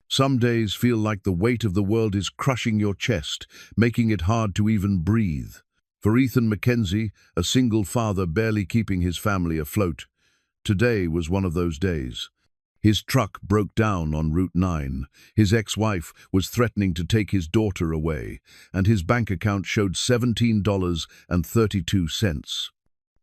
Some days feel like the weight of the world is crushing your chest, making it hard to even breathe. For Ethan Mackenzie, a single father barely keeping his family afloat, today was one of those days. His truck broke down on Route 9, his ex-wife was threatening to take his daughter away, and his bank account showed $17.32.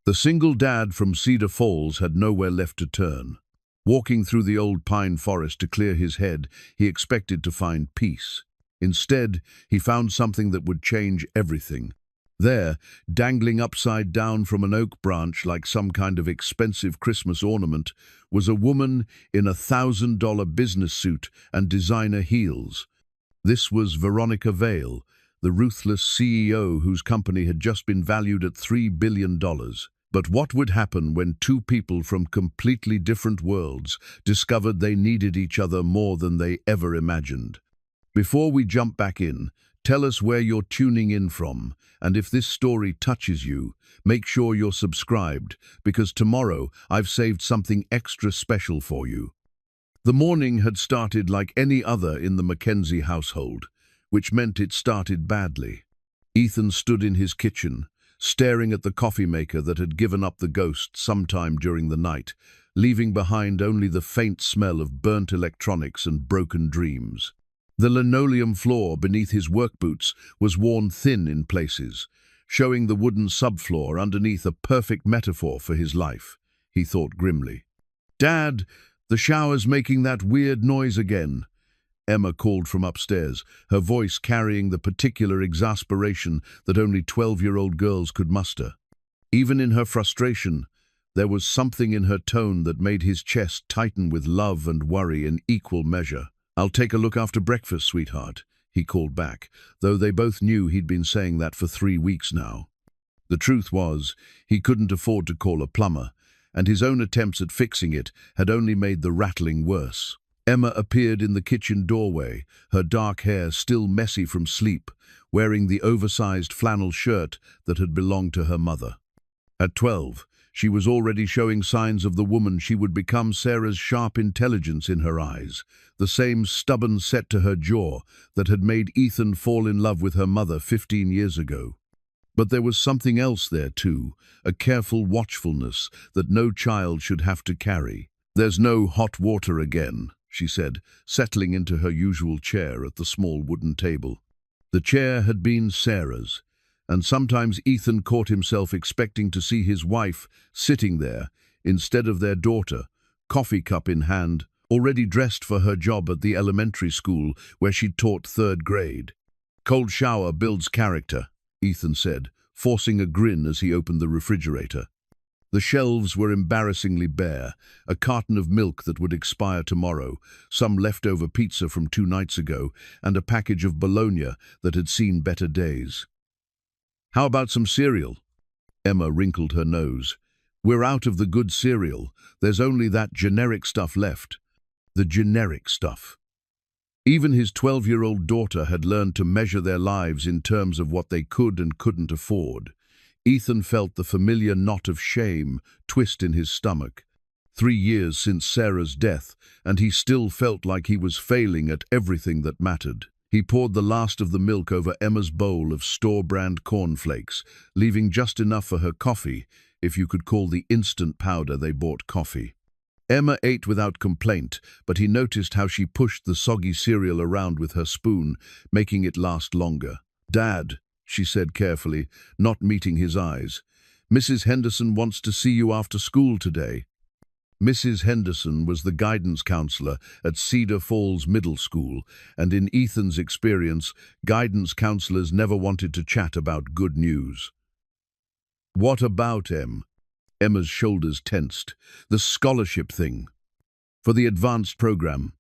The single dad from Cedar Falls had nowhere left to turn. Walking through the old pine forest to clear his head, he expected to find peace. Instead, he found something that would change everything. There, dangling upside down from an oak branch like some kind of expensive Christmas ornament, was a woman in a $1,000 business suit and designer heels. This was Veronica Vale, the ruthless CEO whose company had just been valued at $3 billion. But what would happen when two people from completely different worlds discovered they needed each other more than they ever imagined? Before we jump back in, tell us where you're tuning in from, and if this story touches you, make sure you're subscribed, because tomorrow I've saved something extra special for you. The morning had started like any other in the Mackenzie household, which meant it started badly. Ethan stood in his kitchen, staring at the coffee maker that had given up the ghost sometime during the night, leaving behind only the faint smell of burnt electronics and broken dreams. The linoleum floor beneath his work boots was worn thin in places, showing the wooden subfloor underneath a perfect metaphor for his life, he thought grimly. "Dad, the shower's making that weird noise again," Emma called from upstairs, her voice carrying the particular exasperation that only 12-year-old girls could muster. Even in her frustration, there was something in her tone that made his chest tighten with love and worry in equal measure. "I'll take a look after breakfast, sweetheart," he called back, though they both knew he'd been saying that for 3 weeks now. The truth was, he couldn't afford to call a plumber, and his own attempts at fixing it had only made the rattling worse. Emma appeared in the kitchen doorway, her dark hair still messy from sleep, wearing the oversized flannel shirt that had belonged to her mother. At 12, she was already showing signs of the woman she would become, Sarah's sharp intelligence in her eyes, the same stubborn set to her jaw that had made Ethan fall in love with her mother 15 years ago. But there was something else there too, a careful watchfulness that no child should have to carry. "There's no hot water again," she said, settling into her usual chair at the small wooden table. The chair had been Sarah's, and sometimes Ethan caught himself expecting to see his wife sitting there instead of their daughter, coffee cup in hand, already dressed for her job at the elementary school where she taught 3rd grade. "Cold shower builds character," Ethan said, forcing a grin as he opened the refrigerator. The shelves were embarrassingly bare, a carton of milk that would expire tomorrow, some leftover pizza from 2 nights ago, and a package of bologna that had seen better days. "How about some cereal?" Emma wrinkled her nose. "We're out of the good cereal. There's only that generic stuff left." The generic stuff. Even his 12-year-old daughter had learned to measure their lives in terms of what they could and couldn't afford. Ethan felt the familiar knot of shame twist in his stomach. 3 years since Sarah's death, and he still felt like he was failing at everything that mattered. He poured the last of the milk over Emma's bowl of store-brand cornflakes, leaving just enough for her coffee, if you could call the instant powder they bought coffee. Emma ate without complaint, but he noticed how she pushed the soggy cereal around with her spoon, making it last longer. "Dad," she said carefully, not meeting his eyes, "Mrs. Henderson wants to see you after school today." Mrs. Henderson was the guidance counselor at Cedar Falls Middle School, and in Ethan's experience, guidance counselors never wanted to chat about good news. "What about Em?" Emma's shoulders tensed. "The scholarship thing. For the advanced program."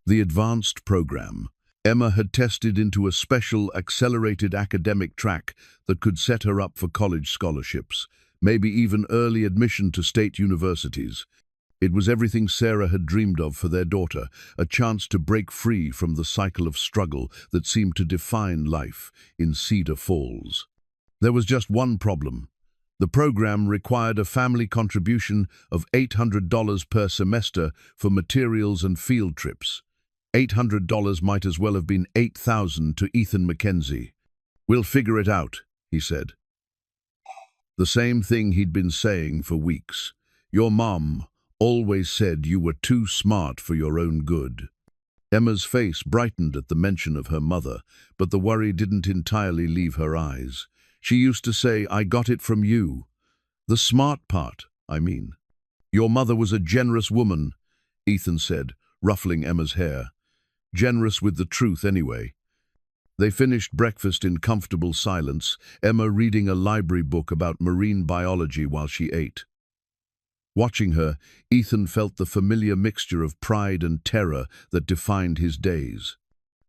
The advanced program. Emma had tested into a special, accelerated academic track that could set her up for college scholarships, maybe even early admission to state universities. It was everything Sarah had dreamed of for their daughter, a chance to break free from the cycle of struggle that seemed to define life in Cedar Falls. There was just one problem. The program required a family contribution of $800 per semester for materials and field trips. $800 might as well have been 8,000 to Ethan Mackenzie. "We'll figure it out," he said. The same thing he'd been saying for weeks. "Your mom always said you were too smart for your own good." Emma's face brightened at the mention of her mother, but the worry didn't entirely leave her eyes. She used to say, "I got it from you. The smart part, I mean." "Your mother was a generous woman," Ethan said, ruffling Emma's hair. "Generous with the truth, anyway." They finished breakfast in comfortable silence, Emma reading a library book about marine biology while she ate. Watching her, Ethan felt the familiar mixture of pride and terror that defined his days.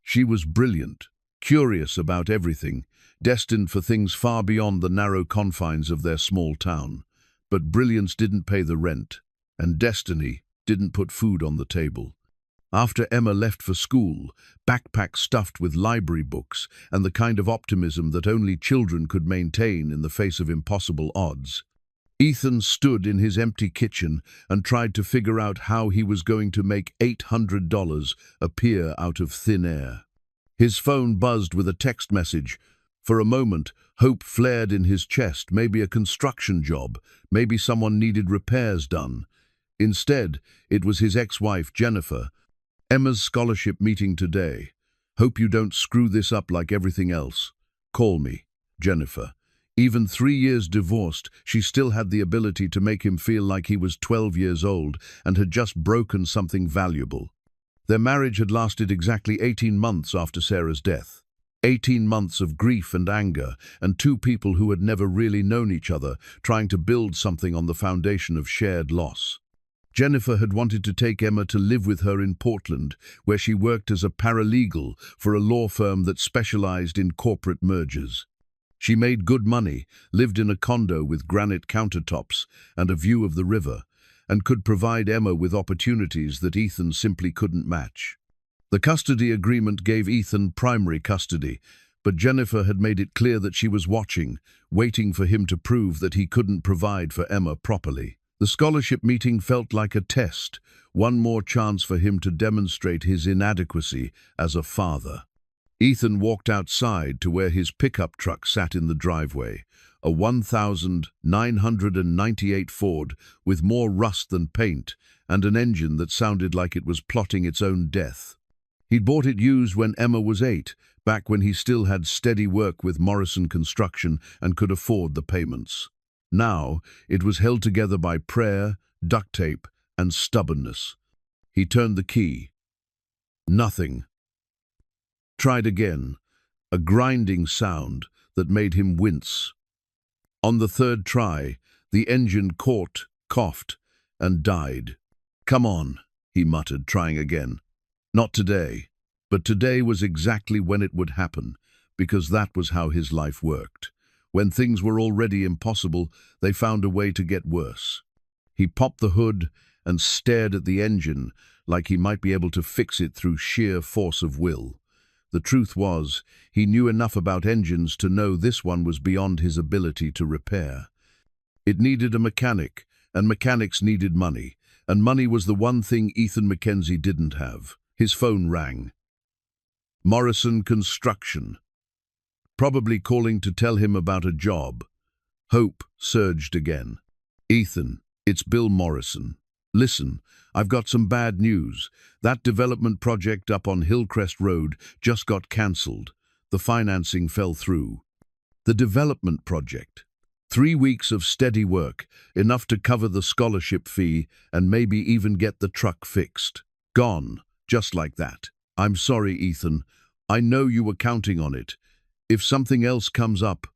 She was brilliant, curious about everything, destined for things far beyond the narrow confines of their small town. But brilliance didn't pay the rent, and destiny didn't put food on the table. After Emma left for school, backpack stuffed with library books and the kind of optimism that only children could maintain in the face of impossible odds, Ethan stood in his empty kitchen and tried to figure out how he was going to make $800 appear out of thin air. His phone buzzed with a text message. For a moment, hope flared in his chest, maybe a construction job, maybe someone needed repairs done. Instead, it was his ex-wife, Jennifer. "Emma's scholarship meeting today. Hope you don't screw this up like everything else. Call me, Jennifer." Even 3 years divorced, she still had the ability to make him feel like he was 12 years old and had just broken something valuable. Their marriage had lasted exactly 18 months after Sarah's death. 18 months of grief and anger, and two people who had never really known each other, trying to build something on the foundation of shared loss. Jennifer had wanted to take Emma to live with her in Portland, where she worked as a paralegal for a law firm that specialized in corporate mergers. She made good money, lived in a condo with granite countertops and a view of the river, and could provide Emma with opportunities that Ethan simply couldn't match. The custody agreement gave Ethan primary custody, but Jennifer had made it clear that she was watching, waiting for him to prove that he couldn't provide for Emma properly. The scholarship meeting felt like a test, one more chance for him to demonstrate his inadequacy as a father. Ethan walked outside to where his pickup truck sat in the driveway, a 1998 Ford with more rust than paint and an engine that sounded like it was plotting its own death. He'd bought it used when Emma was 8, back when he still had steady work with Morrison Construction and could afford the payments. Now, it was held together by prayer, duct tape, and stubbornness. He turned the key. Nothing. Tried again, a grinding sound that made him wince. On the third try, the engine caught, coughed, and died. "Come on," he muttered, trying again. Not today, but today was exactly when it would happen, because that was how his life worked. When things were already impossible, they found a way to get worse. He popped the hood and stared at the engine like he might be able to fix it through sheer force of will. The truth was, he knew enough about engines to know this one was beyond his ability to repair. It needed a mechanic, and mechanics needed money, and money was the one thing Ethan Mackenzie didn't have. His phone rang. Morrison Construction. Probably calling to tell him about a job. Hope surged again. "Ethan, it's Bill Morrison. Listen, I've got some bad news. That development project up on Hillcrest Road just got cancelled. The financing fell through." The development project. 3 weeks of steady work, enough to cover the scholarship fee and maybe even get the truck fixed. Gone, just like that. "I'm sorry, Ethan. I know you were counting on it. If something else comes up..."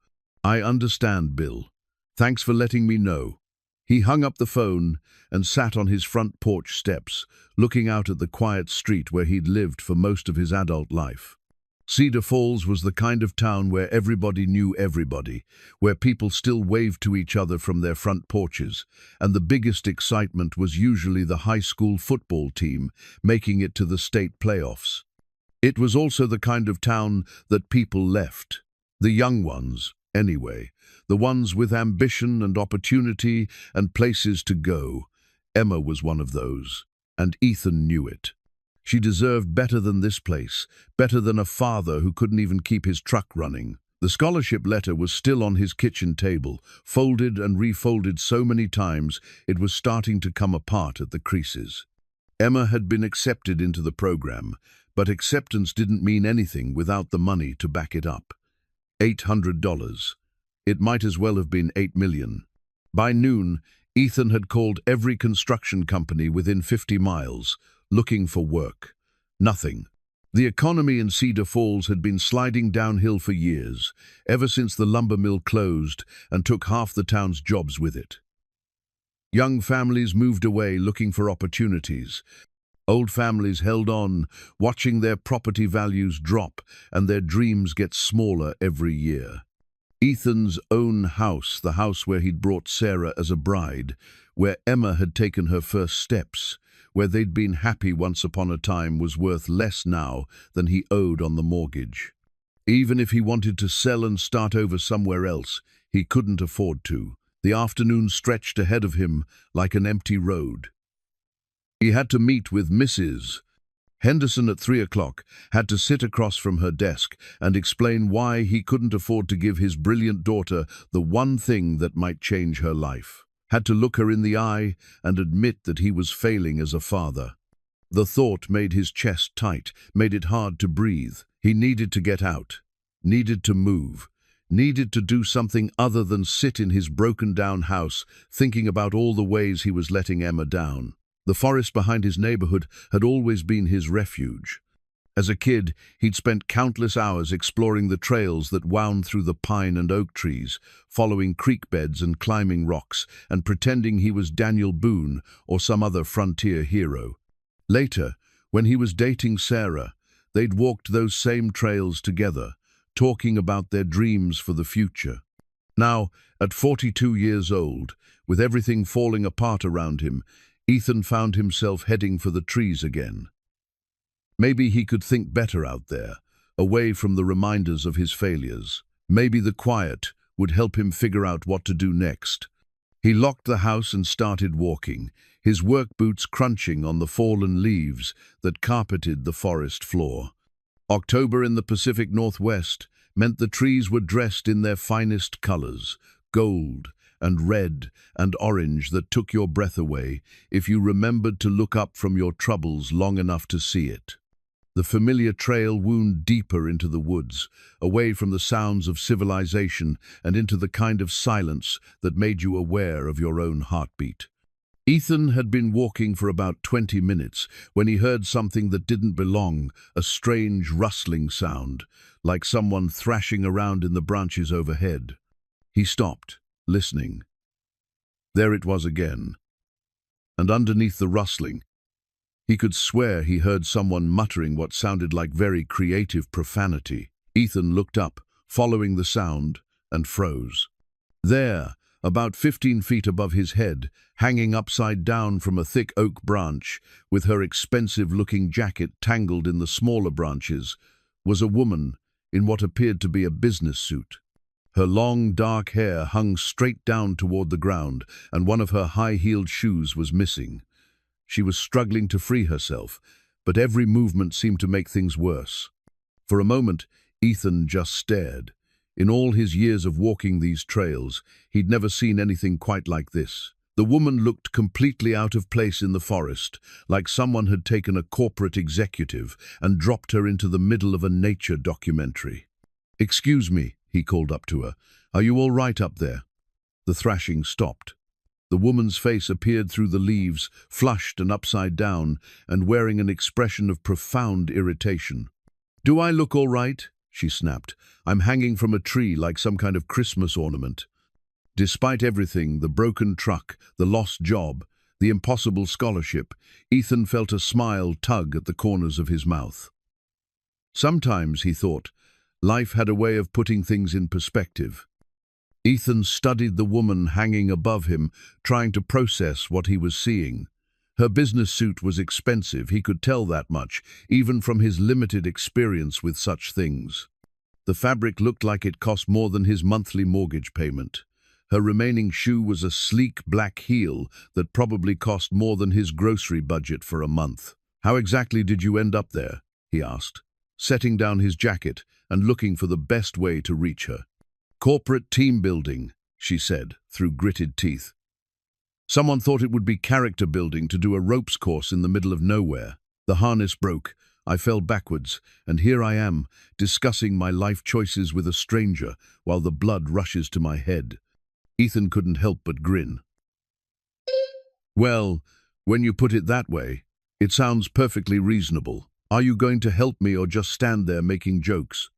"I understand, Bill. Thanks for letting me know." He hung up the phone and sat on his front porch steps, looking out at the quiet street where he'd lived for most of his adult life. Cedar Falls was the kind of town where everybody knew everybody, where people still waved to each other from their front porches, and the biggest excitement was usually the high school football team making it to the state playoffs. It was also the kind of town that people left. The young ones, anyway. The ones with ambition and opportunity and places to go. Emma was one of those, and Ethan knew it. She deserved better than this place, better than a father who couldn't even keep his truck running. The scholarship letter was still on his kitchen table, folded and refolded so many times it was starting to come apart at the creases. Emma had been accepted into the program, but acceptance didn't mean anything without the money to back it up. $800. It might as well have been $8 million. By noon, Ethan had called every construction company within 50 miles, looking for work. Nothing. The economy in Cedar Falls had been sliding downhill for years, ever since the lumber mill closed and took half the town's jobs with it. Young families moved away looking for opportunities. Old families held on, watching their property values drop and their dreams get smaller every year. Ethan's own house, the house where he'd brought Sarah as a bride, where Emma had taken her first steps, where they'd been happy once upon a time, was worth less now than he owed on the mortgage. Even if he wanted to sell and start over somewhere else, he couldn't afford to. The afternoon stretched ahead of him like an empty road. He had to meet with Mrs. Henderson at 3 o'clock, had to sit across from her desk and explain why he couldn't afford to give his brilliant daughter the one thing that might change her life. Had to look her in the eye and admit that he was failing as a father. The thought made his chest tight, made it hard to breathe. He needed to get out, needed to move, needed to do something other than sit in his broken-down house, thinking about all the ways he was letting Emma down. The forest behind his neighborhood had always been his refuge. As a kid, he'd spent countless hours exploring the trails that wound through the pine and oak trees, following creek beds and climbing rocks, and pretending he was Daniel Boone or some other frontier hero. Later, when he was dating Sarah, they'd walked those same trails together, talking about their dreams for the future. Now, at 42 years old, with everything falling apart around him, Ethan found himself heading for the trees again. Maybe he could think better out there, away from the reminders of his failures. Maybe the quiet would help him figure out what to do next. He locked the house and started walking, his work boots crunching on the fallen leaves that carpeted the forest floor. October in the Pacific Northwest meant the trees were dressed in their finest colors, gold and red and orange, that took your breath away if you remembered to look up from your troubles long enough to see it. The familiar trail wound deeper into the woods, away from the sounds of civilization and into the kind of silence that made you aware of your own heartbeat. Ethan had been walking for about 20 minutes when he heard something that didn't belong, a strange rustling sound, like someone thrashing around in the branches overhead. He stopped, listening. There it was again. And underneath the rustling, he could swear he heard someone muttering what sounded like very creative profanity. Ethan looked up, following the sound, and froze. There, about 15 feet above his head, hanging upside down from a thick oak branch, with her expensive-looking jacket tangled in the smaller branches, was a woman in what appeared to be a business suit. Her long, dark hair hung straight down toward the ground, and one of her high-heeled shoes was missing. She was struggling to free herself, but every movement seemed to make things worse. For a moment, Ethan just stared. In all his years of walking these trails, he'd never seen anything quite like this. The woman looked completely out of place in the forest, like someone had taken a corporate executive and dropped her into the middle of a nature documentary. "Excuse me," he called up to her. "Are you all right up there?" The thrashing stopped. The woman's face appeared through the leaves, flushed and upside down, and wearing an expression of profound irritation. "Do I look all right?" she snapped. "I'm hanging from a tree like some kind of Christmas ornament." Despite everything, the broken truck, the lost job, the impossible scholarship, Ethan felt a smile tug at the corners of his mouth. Sometimes, he thought, life had a way of putting things in perspective. Ethan studied the woman hanging above him, trying to process what he was seeing. Her business suit was expensive, he could tell that much, even from his limited experience with such things. The fabric looked like it cost more than his monthly mortgage payment. Her remaining shoe was a sleek black heel that probably cost more than his grocery budget for a month. How exactly did you end up there? He asked, setting down his jacket and looking for the best way to reach her. Corporate team building, she said, through gritted teeth. Someone thought it would be character building to do a ropes course in the middle of nowhere. The harness broke. I fell backwards, and here I am, discussing my life choices with a stranger while the blood rushes to my head. Ethan couldn't help but grin. Well, when you put it that way, it sounds perfectly reasonable. Are you going to help me or just stand there making jokes?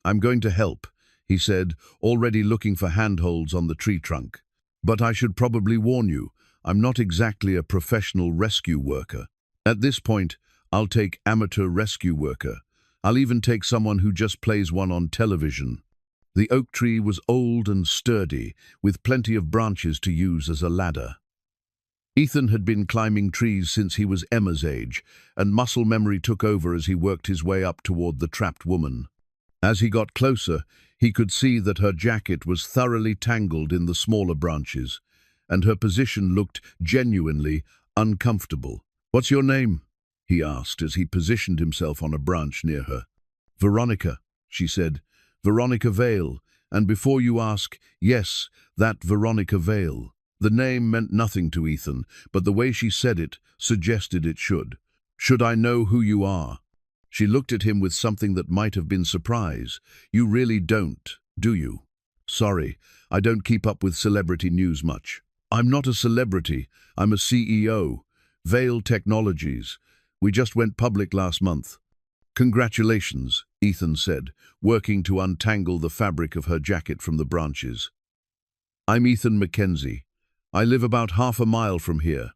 I'm going to help, he said, already looking for handholds on the tree trunk. But I should probably warn you, I'm not exactly a professional rescue worker. At this point, I'll take amateur rescue worker. I'll even take someone who just plays one on television. The oak tree was old and sturdy, with plenty of branches to use as a ladder. Ethan had been climbing trees since he was Emma's age, and muscle memory took over as he worked his way up toward the trapped woman. As he got closer, he could see that her jacket was thoroughly tangled in the smaller branches, and her position looked genuinely uncomfortable. "What's your name?" he asked as he positioned himself on a branch near her. "Veronica," she said. "Veronica Vale, and before you ask, yes, that Veronica Vale." The name meant nothing to Ethan, but the way she said it suggested it should. "Should I know who you are?" She looked at him with something that might have been surprise. "You really don't, do you?" "Sorry, I don't keep up with celebrity news much." "I'm not a celebrity, I'm a CEO. Vale Technologies. We just went public last month." "Congratulations," Ethan said, working to untangle the fabric of her jacket from the branches. "I'm Ethan Mackenzie. I live about half a mile from here."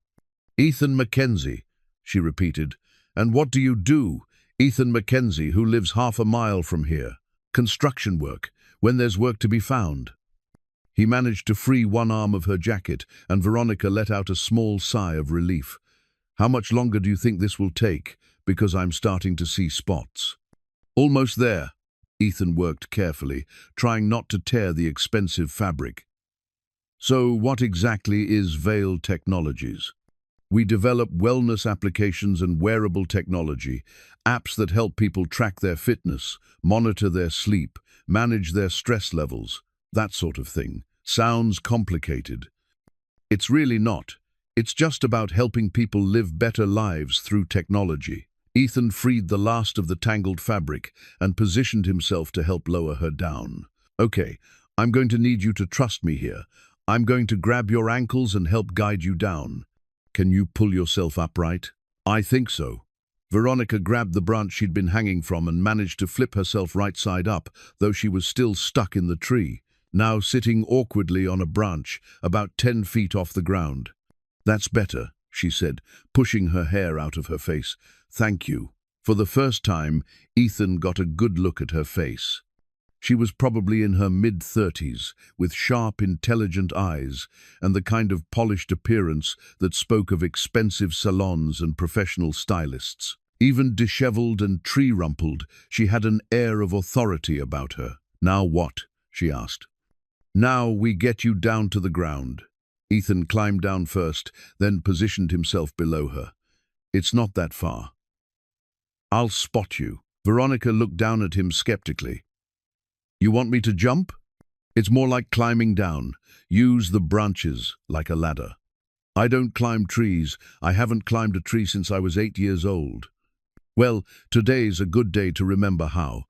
"Ethan Mackenzie," she repeated. "And what do you do, Ethan Mackenzie, who lives half a mile from here?" "Construction work, when there's work to be found." He managed to free one arm of her jacket, and Veronica let out a small sigh of relief. "How much longer do you think this will take? Because I'm starting to see spots." "Almost there." Ethan worked carefully, trying not to tear the expensive fabric. "So what exactly is Vale Technologies?" "We develop wellness applications and wearable technology, apps that help people track their fitness, monitor their sleep, manage their stress levels, that sort of thing." "Sounds complicated." "It's really not. It's just about helping people live better lives through technology." Ethan freed the last of the tangled fabric and positioned himself to help lower her down. "Okay, I'm going to need you to trust me here. I'm going to grab your ankles and help guide you down. Can you pull yourself upright?" "I think so." Veronica grabbed the branch she'd been hanging from and managed to flip herself right side up, though she was still stuck in the tree, now sitting awkwardly on a branch about 10 feet off the ground. "That's better," she said, pushing her hair out of her face. "Thank you." For the first time, Ethan got a good look at her face. She was probably in her mid-30s, with sharp, intelligent eyes and the kind of polished appearance that spoke of expensive salons and professional stylists. Even disheveled and tree-rumpled, she had an air of authority about her. "Now what?" she asked. "Now we get you down to the ground." Ethan climbed down first, then positioned himself below her. "It's not that far." "I'll spot you." Veronica looked down at him skeptically. "You want me to jump?" "It's more like climbing down. Use the branches like a ladder." "I don't climb trees. I haven't climbed a tree since I was 8 years old." "Well, today's a good day to remember how."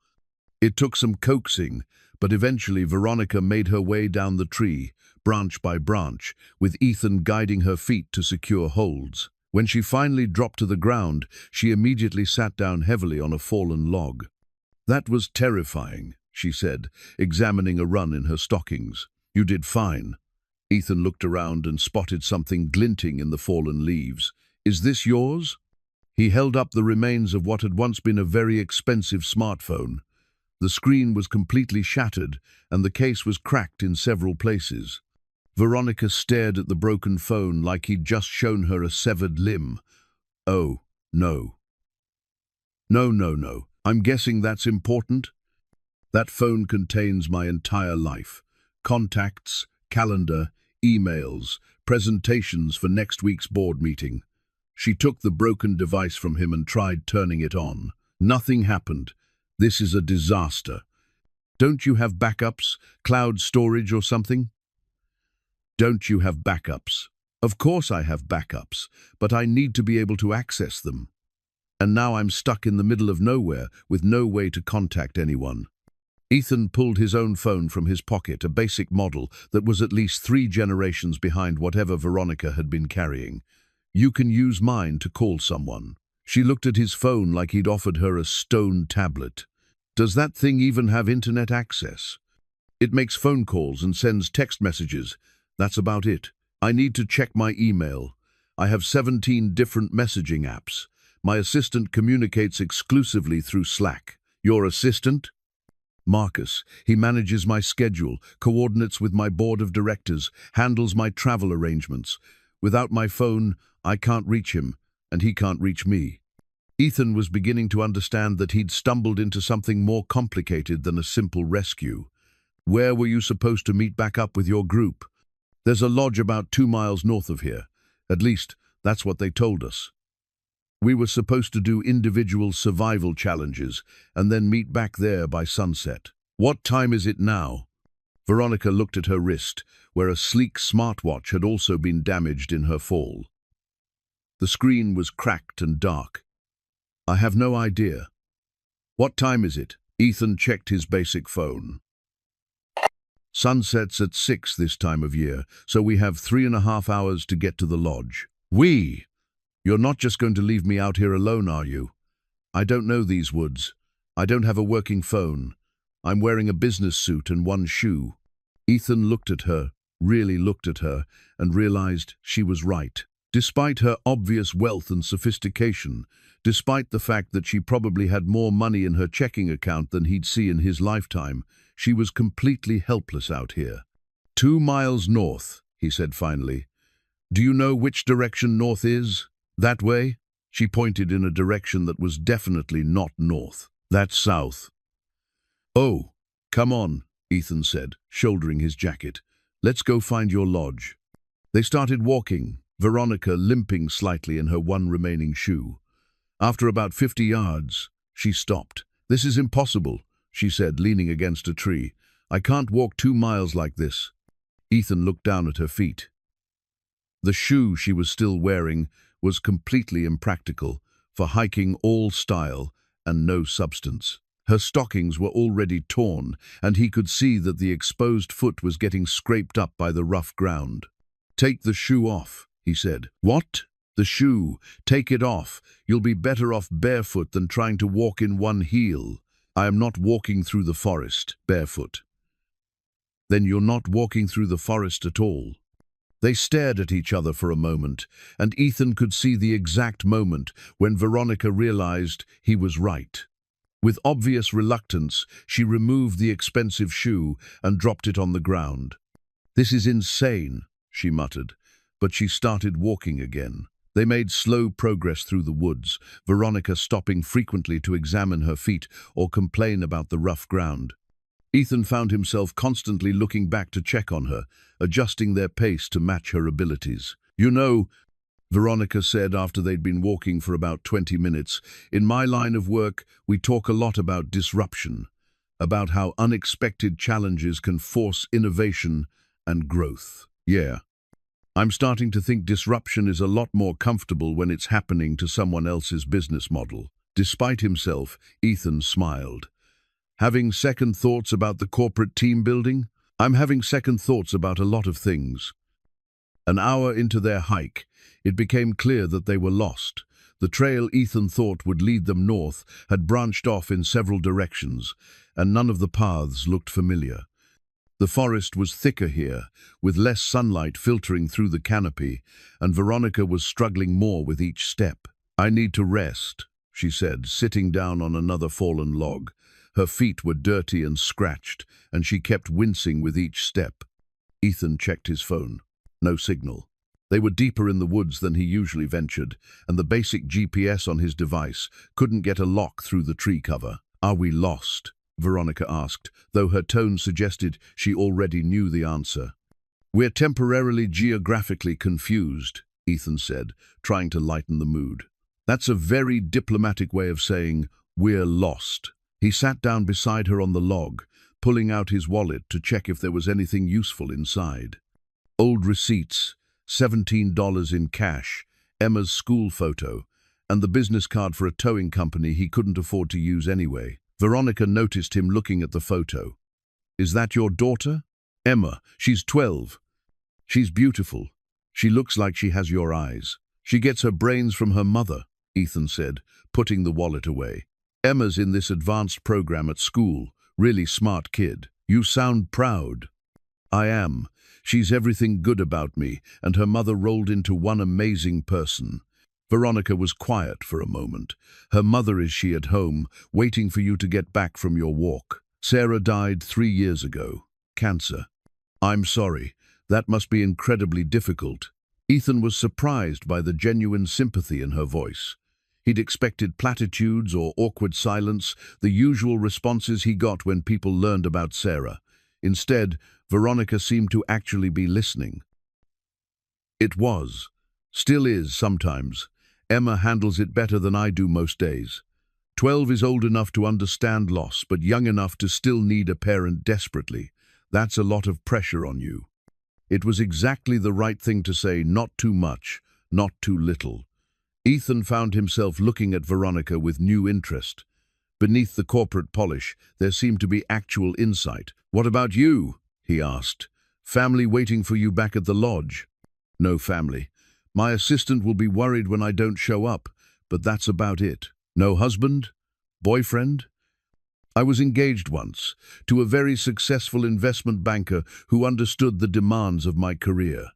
It took some coaxing, but eventually Veronica made her way down the tree, branch by branch, with Ethan guiding her feet to secure holds. When she finally dropped to the ground, she immediately sat down heavily on a fallen log. "That was terrifying," she said, examining a run in her stockings. "You did fine." Ethan looked around and spotted something glinting in the fallen leaves. "Is this yours?" He held up the remains of what had once been a very expensive smartphone. The screen was completely shattered, and the case was cracked in several places. Veronica stared at the broken phone like he'd just shown her a severed limb. "Oh, no." No. I'm guessing that's important?" "That phone contains my entire life. Contacts, calendar, emails, presentations for next week's board meeting." She took the broken device from him and tried turning it on. Nothing happened. This is a disaster. Don't you have backups, cloud storage or something? Don't you have backups? Of course I have backups, but I need to be able to access them. And now I'm stuck in the middle of nowhere with no way to contact anyone. Ethan pulled his own phone from his pocket, a basic model that was at least 3 generations behind whatever Veronica had been carrying. You can use mine to call someone. She looked at his phone like he'd offered her a stone tablet. Does that thing even have internet access? It makes phone calls and sends text messages. That's about it. I need to check my email. I have 17 different messaging apps. My assistant communicates exclusively through Slack. Your assistant? Marcus. He manages my schedule, coordinates with my board of directors, handles my travel arrangements. Without my phone, I can't reach him, and he can't reach me. Ethan was beginning to understand that he'd stumbled into something more complicated than a simple rescue. Where were you supposed to meet back up with your group? There's a lodge about 2 miles north of here. At least, that's what they told us. We were supposed to do individual survival challenges and then meet back there by sunset. What time is it now? Veronica looked at her wrist, where a sleek smartwatch had also been damaged in her fall. The screen was cracked and dark. I have no idea. What time is it? Ethan checked his basic phone. Sunsets at 6 this time of year, so we have 3.5 hours to get to the lodge. You're not just going to leave me out here alone, are you? I don't know these woods. I don't have a working phone. I'm wearing a business suit and 1 shoe. Ethan looked at her, really looked at her, and realized she was right. Despite her obvious wealth and sophistication, despite the fact that she probably had more money in her checking account than he'd see in his lifetime, she was completely helpless out here. 2 miles north, he said finally. Do you know which direction north is? That way? She pointed in a direction that was definitely not north. That's south. Oh, come on, Ethan said, shouldering his jacket. Let's go find your lodge. They started walking, Veronica limping slightly in her 1 remaining shoe. After about 50 yards, she stopped. This is impossible, she said, leaning against a tree. I can't walk 2 miles like this. Ethan looked down at her feet. The shoe she was still wearing was completely impractical for hiking all style and no substance. Her stockings were already torn, and he could see that the exposed foot was getting scraped up by the rough ground. Take the shoe off, he said. What? The shoe. Take it off. You'll be better off barefoot than trying to walk in 1 heel. I am not walking through the forest, barefoot. Then you're not walking through the forest at all. They stared at each other for a moment, and Ethan could see the exact moment when Veronica realized he was right. With obvious reluctance, she removed the expensive shoe and dropped it on the ground. This is insane, she muttered, but she started walking again. They made slow progress through the woods, Veronica stopping frequently to examine her feet or complain about the rough ground. Ethan found himself constantly looking back to check on her, adjusting their pace to match her abilities. You know, Veronica said after they'd been walking for about 20 minutes, in my line of work, we talk a lot about disruption, about how unexpected challenges can force innovation and growth. Yeah. I'm starting to think disruption is a lot more comfortable when it's happening to someone else's business model. Despite himself, Ethan smiled. Having second thoughts about the corporate team building? I'm having second thoughts about a lot of things. An hour into their hike, it became clear that they were lost. The trail Ethan thought would lead them north had branched off in several directions, and none of the paths looked familiar. The forest was thicker here, with less sunlight filtering through the canopy, and Veronica was struggling more with each step. I need to rest, she said, sitting down on another fallen log. Her feet were dirty and scratched, and she kept wincing with each step. Ethan checked his phone. No signal. They were deeper in the woods than he usually ventured, and the basic GPS on his device couldn't get a lock through the tree cover. Are we lost? Veronica asked, though her tone suggested she already knew the answer. We're temporarily geographically confused, Ethan said, trying to lighten the mood. That's a very diplomatic way of saying, we're lost. He sat down beside her on the log, pulling out his wallet to check if there was anything useful inside. Old receipts, $17 in cash, Emma's school photo, and the business card for a towing company he couldn't afford to use anyway. Veronica noticed him looking at the photo. Is that your daughter? Emma, she's 12. She's beautiful. She looks like she has your eyes. She gets her brains from her mother, Ethan said, putting the wallet away. Emma's in this advanced program at school. Really smart kid. You sound proud. I am. She's everything good about me, and her mother rolled into one amazing person. Veronica was quiet for a moment. Her mother is she at home, waiting for you to get back from your walk. Sarah died 3 years ago. Cancer. I'm sorry. That must be incredibly difficult. Ethan was surprised by the genuine sympathy in her voice. He'd expected platitudes or awkward silence, the usual responses he got when people learned about Sarah. Instead, Veronica seemed to actually be listening. It was. Still is sometimes. Emma handles it better than I do most days. 12 is old enough to understand loss, but young enough to still need a parent desperately. That's a lot of pressure on you. It was exactly the right thing to say, not too much, not too little. Ethan found himself looking at Veronica with new interest. Beneath the corporate polish, there seemed to be actual insight. What about you? He asked. Family waiting for you back at the lodge? No family. My assistant will be worried when I don't show up, but that's about it. No husband? Boyfriend? I was engaged once, to a very successful investment banker who understood the demands of my career.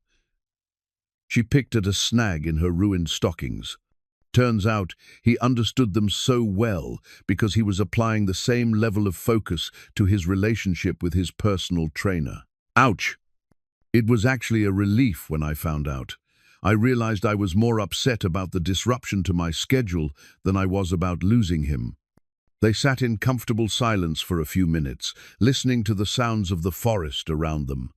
She picked at a snag in her ruined stockings. Turns out he understood them so well because he was applying the same level of focus to his relationship with his personal trainer. Ouch! It was actually a relief when I found out. I realized I was more upset about the disruption to my schedule than I was about losing him. They sat in comfortable silence for a few minutes, listening to the sounds of the forest around them.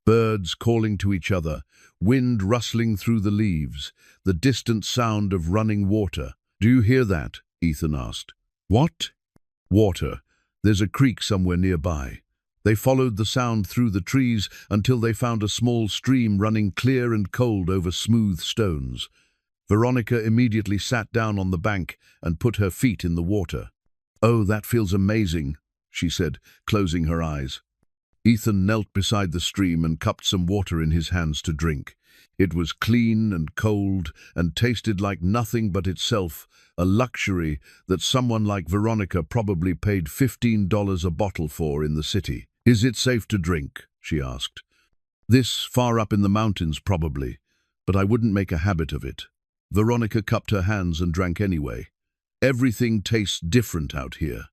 Birds calling to each other, wind rustling through the leaves, the distant sound of running water. Do you hear that? Ethan asked. What? Water. There's a creek somewhere nearby. They followed the sound through the trees until they found a small stream running clear and cold over smooth stones. Veronica immediately sat down on the bank and put her feet in the water. Oh, that feels amazing, she said, closing her eyes. Ethan knelt beside the stream and cupped some water in his hands to drink. It was clean and cold and tasted like nothing but itself, a luxury that someone like Veronica probably paid $15 a bottle for in the city. Is it safe to drink? She asked. This far up in the mountains, probably, but I wouldn't make a habit of it. Veronica cupped her hands and drank anyway. Everything tastes different out here.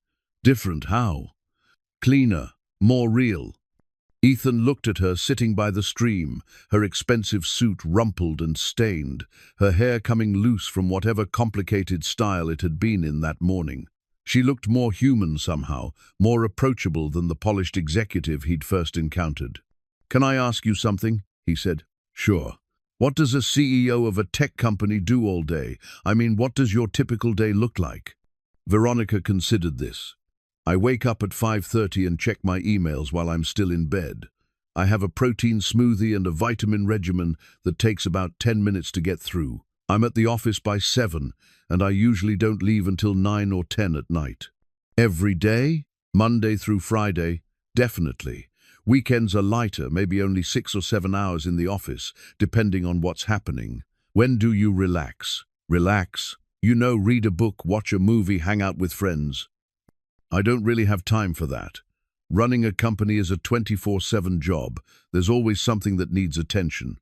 Different how? Cleaner, more real. Ethan looked at her sitting by the stream, her expensive suit rumpled and stained, her hair coming loose from whatever complicated style it had been in that morning. She looked more human somehow, more approachable than the polished executive he'd first encountered. Can I ask you something? He said. Sure. What does a CEO of a tech company do all day? I mean, what does your typical day look like? Veronica considered this. I wake up at 5:30 and check my emails while I'm still in bed. I have a protein smoothie and a vitamin regimen that takes about 10 minutes to get through. I'm at the office by 7, and I usually don't leave until 9 or 10 at night. Every day? Monday through Friday? Definitely. Weekends are lighter, maybe only 6 or 7 hours in the office, depending on what's happening. When do you relax? Relax? You know, read a book, watch a movie, hang out with friends. I don't really have time for that. Running a company is a 24/7 job. There's always something that needs attention.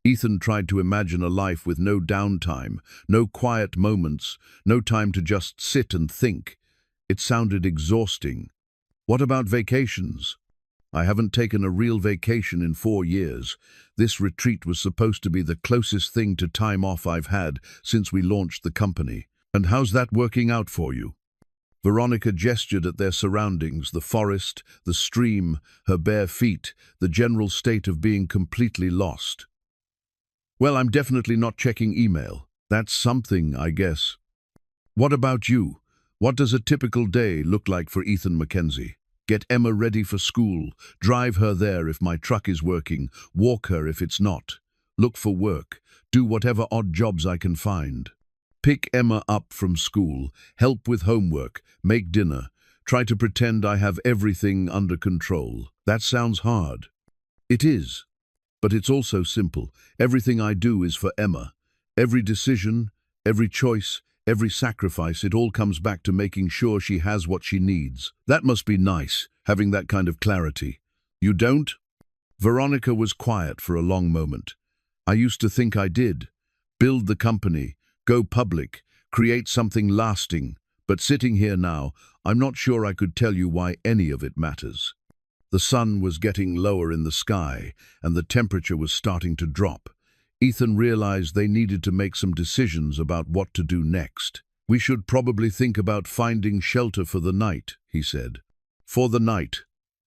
Ethan tried to imagine a life with no downtime, no quiet moments, no time to just sit and think. It sounded exhausting. What about vacations? I haven't taken a real vacation in 4 years. This retreat was supposed to be the closest thing to time off I've had since we launched the company. And how's that working out for you? Veronica gestured at their surroundings, the forest, the stream, her bare feet, the general state of being completely lost. Well, I'm definitely not checking email. That's something, I guess. What about you? What does a typical day look like for Ethan Mackenzie? Get Emma ready for school, drive her there if my truck is working, walk her if it's not, look for work, do whatever odd jobs I can find. Pick Emma up from school, help with homework, make dinner, try to pretend I have everything under control. That sounds hard. It is, but it's also simple. Everything I do is for Emma. Every decision, every choice, every sacrifice, it all comes back to making sure she has what she needs. That must be nice, having that kind of clarity. You don't? Veronica was quiet for a long moment. I used to think I did. Build the company, go public, create something lasting. But sitting here now, I'm not sure I could tell you why any of it matters. The sun was getting lower in the sky, and the temperature was starting to drop. Ethan realized they needed to make some decisions about what to do next. We should probably think about finding shelter for the night, he said. For the night?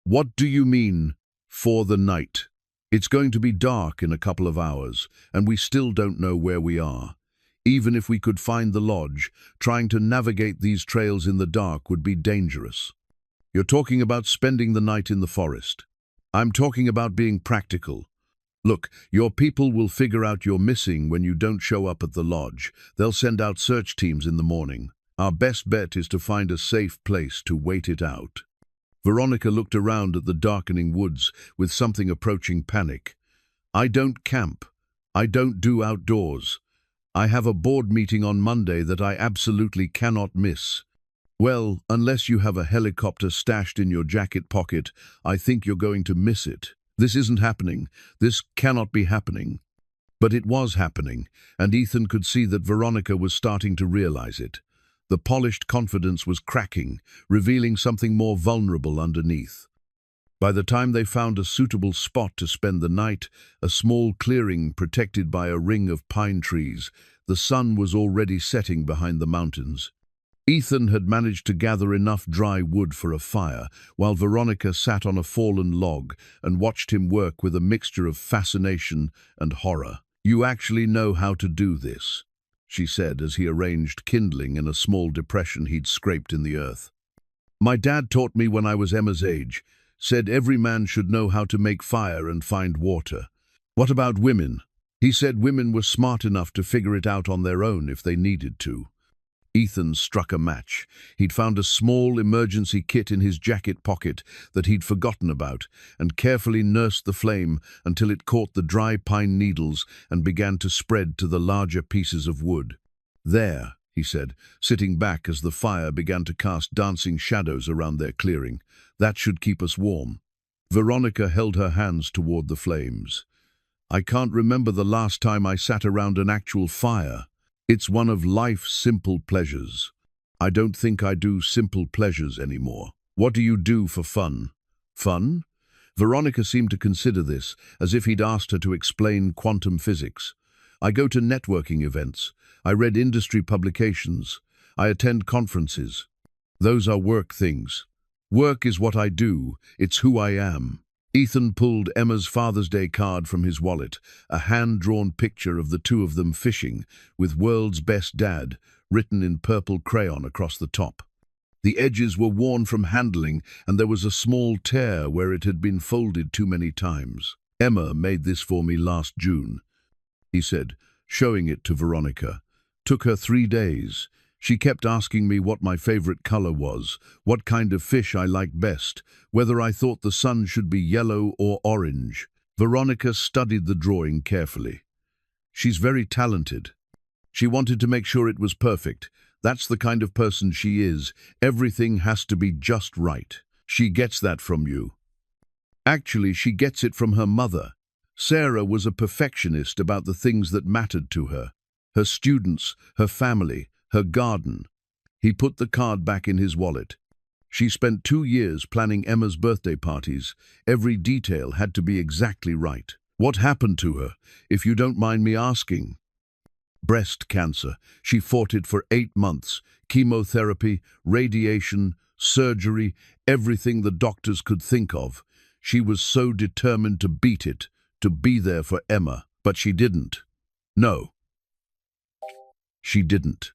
What do you mean, for the night? It's going to be dark in a couple of hours, and we still don't know where we are. Even if we could find the lodge, trying to navigate these trails in the dark would be dangerous. You're talking about spending the night in the forest. I'm talking about being practical. Look, your people will figure out you're missing when you don't show up at the lodge. They'll send out search teams in the morning. Our best bet is to find a safe place to wait it out. Veronica looked around at the darkening woods with something approaching panic. I don't camp. I don't do outdoors. I have a board meeting on Monday that I absolutely cannot miss. Well, unless you have a helicopter stashed in your jacket pocket, I think you're going to miss it. This isn't happening. This cannot be happening. But it was happening, and Ethan could see that Veronica was starting to realize it. The polished confidence was cracking, revealing something more vulnerable underneath. By the time they found a suitable spot to spend the night, a small clearing protected by a ring of pine trees, the sun was already setting behind the mountains. Ethan had managed to gather enough dry wood for a fire, while Veronica sat on a fallen log and watched him work with a mixture of fascination and horror. You actually know how to do this, she said as he arranged kindling in a small depression he'd scraped in the earth. My dad taught me when I was Emma's age, said every man should know how to make fire and find water. What about women? He said women were smart enough to figure it out on their own if they needed to. Ethan struck a match. He'd found a small emergency kit in his jacket pocket that he'd forgotten about and carefully nursed the flame until it caught the dry pine needles and began to spread to the larger pieces of wood. There, he said, sitting back as the fire began to cast dancing shadows around their clearing. That should keep us warm. Veronica held her hands toward the flames. I can't remember the last time I sat around an actual fire. It's one of life's simple pleasures. I don't think I do simple pleasures anymore. What do you do for fun? Fun? Veronica seemed to consider this, as if he'd asked her to explain quantum physics. I go to networking events. I read industry publications. I attend conferences. Those are work things. Work is what I do. It's who I am. Ethan pulled Emma's Father's Day card from his wallet, a hand-drawn picture of the two of them fishing, with "World's Best Dad" written in purple crayon across the top. The edges were worn from handling, and there was a small tear where it had been folded too many times. Emma made this for me last June, he said, showing it to Veronica. Took her 3 days. She kept asking me what my favorite color was, what kind of fish I liked best, whether I thought the sun should be yellow or orange. Veronica studied the drawing carefully. She's very talented. She wanted to make sure it was perfect. That's the kind of person she is. Everything has to be just right. She gets that from you. Actually, she gets it from her mother. Sarah was a perfectionist about the things that mattered to her. Her students, her family, her garden. He put the card back in his wallet. She spent 2 years planning Emma's birthday parties. Every detail had to be exactly right. What happened to her, if you don't mind me asking? Breast cancer. She fought it for 8 months. Chemotherapy, radiation, surgery, everything the doctors could think of. She was so determined to beat it, to be there for Emma, but she didn't. No, she didn't.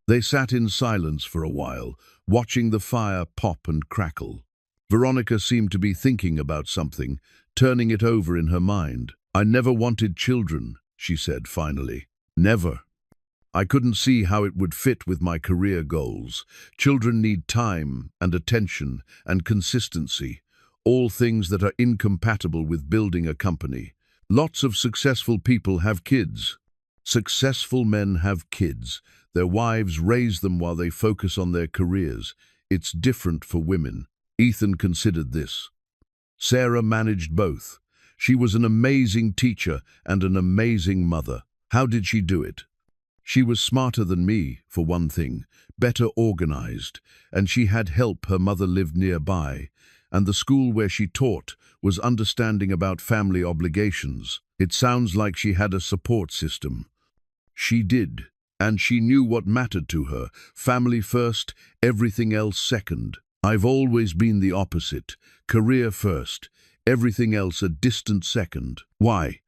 They sat in silence for a while, watching the fire pop and crackle. Veronica seemed to be thinking about something, turning it over in her mind. "I never wanted children," she said finally. "Never. I couldn't see how it would fit with my career goals. Children need time and attention and consistency, all things that are incompatible with building a company. Lots of successful people have kids. Successful men have kids. Their wives raise them while they focus on their careers. It's different for women." Ethan considered this. Sarah managed both. She was an amazing teacher and an amazing mother. How did she do it? She was smarter than me, for one thing, better organized, and she had help. Her mother lived nearby, and the school where she taught was understanding about family obligations. It sounds like she had a support system. She did, and she knew what mattered to her. Family first, everything else second. I've always been the opposite. Career first, everything else a distant second. Why?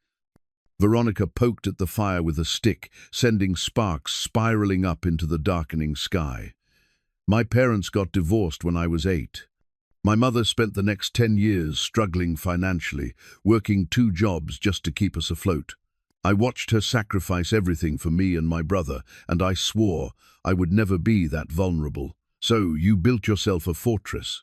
Veronica poked at the fire with a stick, sending sparks spiraling up into the darkening sky. "My parents got divorced when I was 8. My mother spent the next 10 years struggling financially, working 2 jobs just to keep us afloat. I watched her sacrifice everything for me and my brother, and I swore I would never be that vulnerable." "So you built yourself a fortress."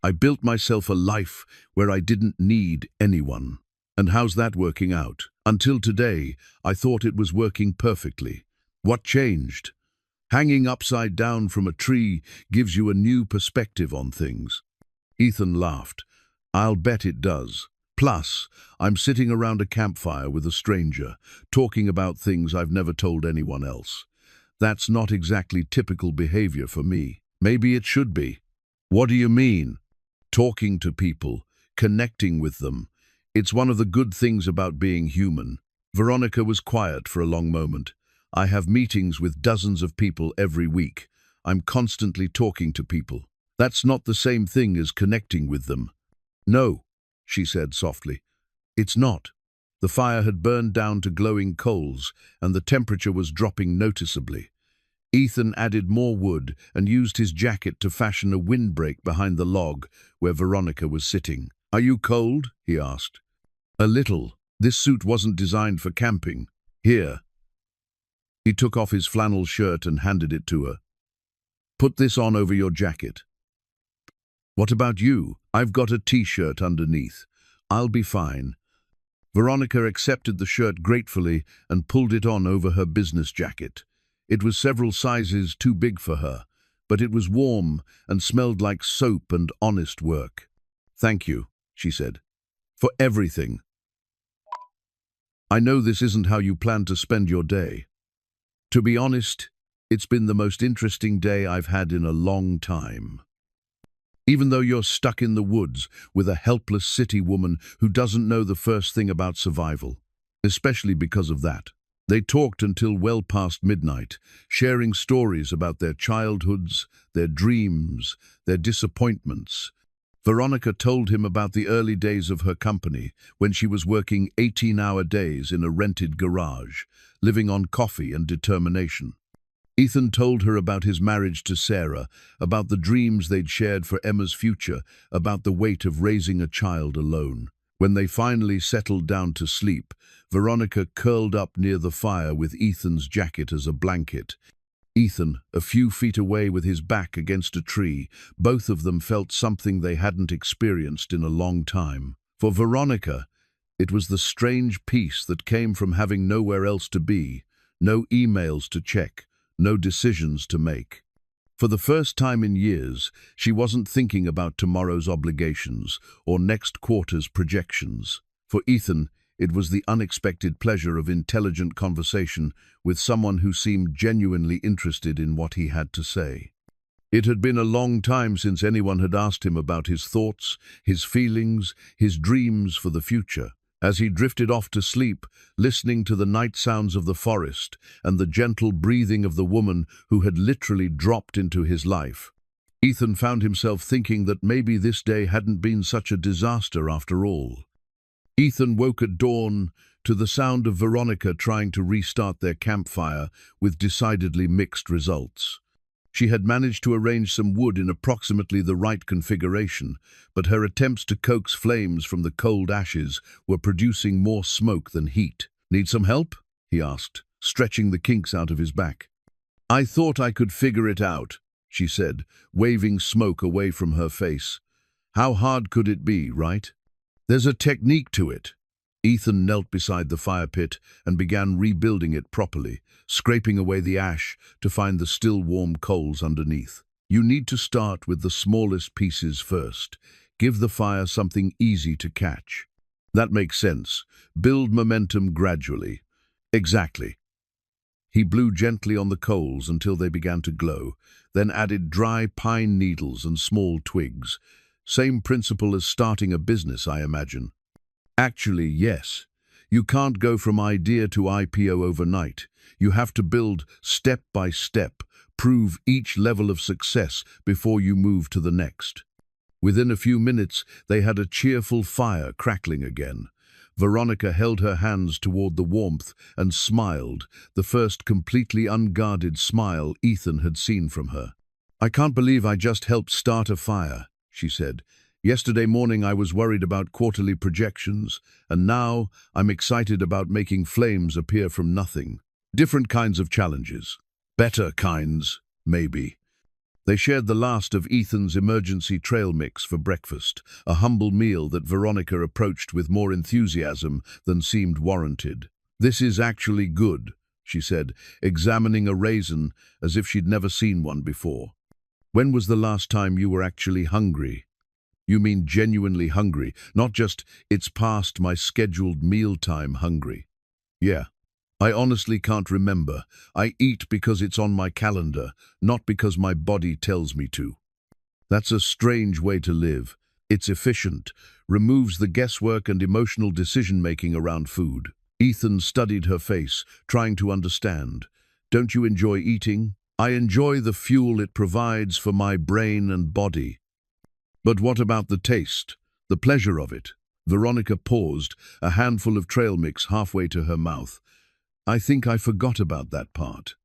"I built myself a life where I didn't need anyone." "And how's that working out?" "Until today, I thought it was working perfectly." "What changed?" "Hanging upside down from a tree gives you a new perspective on things." Ethan laughed. "I'll bet it does. Plus, I'm sitting around a campfire with a stranger, talking about things I've never told anyone else. That's not exactly typical behavior for me." "Maybe it should be." "What do you mean?" "Talking to people, connecting with them. It's one of the good things about being human." Veronica was quiet for a long moment. "I have meetings with dozens of people every week. I'm constantly talking to people. That's not the same thing as connecting with them." "No," she said softly. "It's not." The fire had burned down to glowing coals, and the temperature was dropping noticeably. Ethan added more wood and used his jacket to fashion a windbreak behind the log where Veronica was sitting. "Are you cold?" he asked. "A little. This suit wasn't designed for camping. Here." He took off his flannel shirt and handed it to her. "Put this on over your jacket." "What about you?" "I've got a t-shirt underneath. I'll be fine." Veronica accepted the shirt gratefully and pulled it on over her business jacket. It was several sizes too big for her, but it was warm and smelled like soap and honest work. "Thank you," she said, "for everything. I know this isn't how you plan to spend your day. To be honest, it's been the most interesting day I've had in a long time. Even though you're stuck in the woods with a helpless city woman who doesn't know the first thing about survival, especially because of that." They talked until well past midnight, sharing stories about their childhoods, their dreams, their disappointments. Veronica told him about the early days of her company, when she was working 18-hour days in a rented garage, living on coffee and determination. Ethan told her about his marriage to Sarah, about the dreams they'd shared for Emma's future, about the weight of raising a child alone. When they finally settled down to sleep, Veronica curled up near the fire with Ethan's jacket as a blanket. Ethan, a few feet away with his back against a tree, both of them felt something they hadn't experienced in a long time. For Veronica, it was the strange peace that came from having nowhere else to be, no emails to check, no decisions to make. For the first time in years, she wasn't thinking about tomorrow's obligations or next quarter's projections. For Ethan, it was the unexpected pleasure of intelligent conversation with someone who seemed genuinely interested in what he had to say. It had been a long time since anyone had asked him about his thoughts, his feelings, his dreams for the future. As he drifted off to sleep, listening to the night sounds of the forest and the gentle breathing of the woman who had literally dropped into his life, Ethan found himself thinking that maybe this day hadn't been such a disaster after all. Ethan woke at dawn, to the sound of Veronica trying to restart their campfire with decidedly mixed results. She had managed to arrange some wood in approximately the right configuration, but her attempts to coax flames from the cold ashes were producing more smoke than heat. "Need some help?" he asked, stretching the kinks out of his back. "I thought I could figure it out," she said, waving smoke away from her face. "How hard could it be, right? There's a technique to it." Ethan knelt beside the fire pit and began rebuilding it properly, scraping away the ash to find the still warm coals underneath. "You need to start with the smallest pieces first. Give the fire something easy to catch." "That makes sense. Build momentum gradually." "Exactly." He blew gently on the coals until they began to glow, then added dry pine needles and small twigs. Same principle as starting a business, I imagine. "Actually, yes. You can't go from idea to IPO overnight. You have to build step by step, prove each level of success before you move to the next." Within a few minutes, they had a cheerful fire crackling again. Veronica held her hands toward the warmth and smiled, the first completely unguarded smile Ethan had seen from her. "I can't believe I just helped start a fire," she said. "Yesterday morning I was worried about quarterly projections, and now I'm excited about making flames appear from nothing. Different kinds of challenges. Better kinds, maybe." They shared the last of Ethan's emergency trail mix for breakfast, a humble meal that Veronica approached with more enthusiasm than seemed warranted. "This is actually good," she said, examining a raisin as if she'd never seen one before. "When was the last time you were actually hungry?" "You mean genuinely hungry, not just, it's past my scheduled mealtime hungry?" "Yeah. I honestly can't remember. I eat because it's on my calendar, not because my body tells me to." "That's a strange way to live. It's efficient, removes the guesswork and emotional decision-making around food." Ethan studied her face, trying to understand. "Don't you enjoy eating?" "I enjoy the fuel it provides for my brain and body." "But what about the taste, the pleasure of it?" Veronica paused, a handful of trail mix halfway to her mouth. "I think I forgot about that part."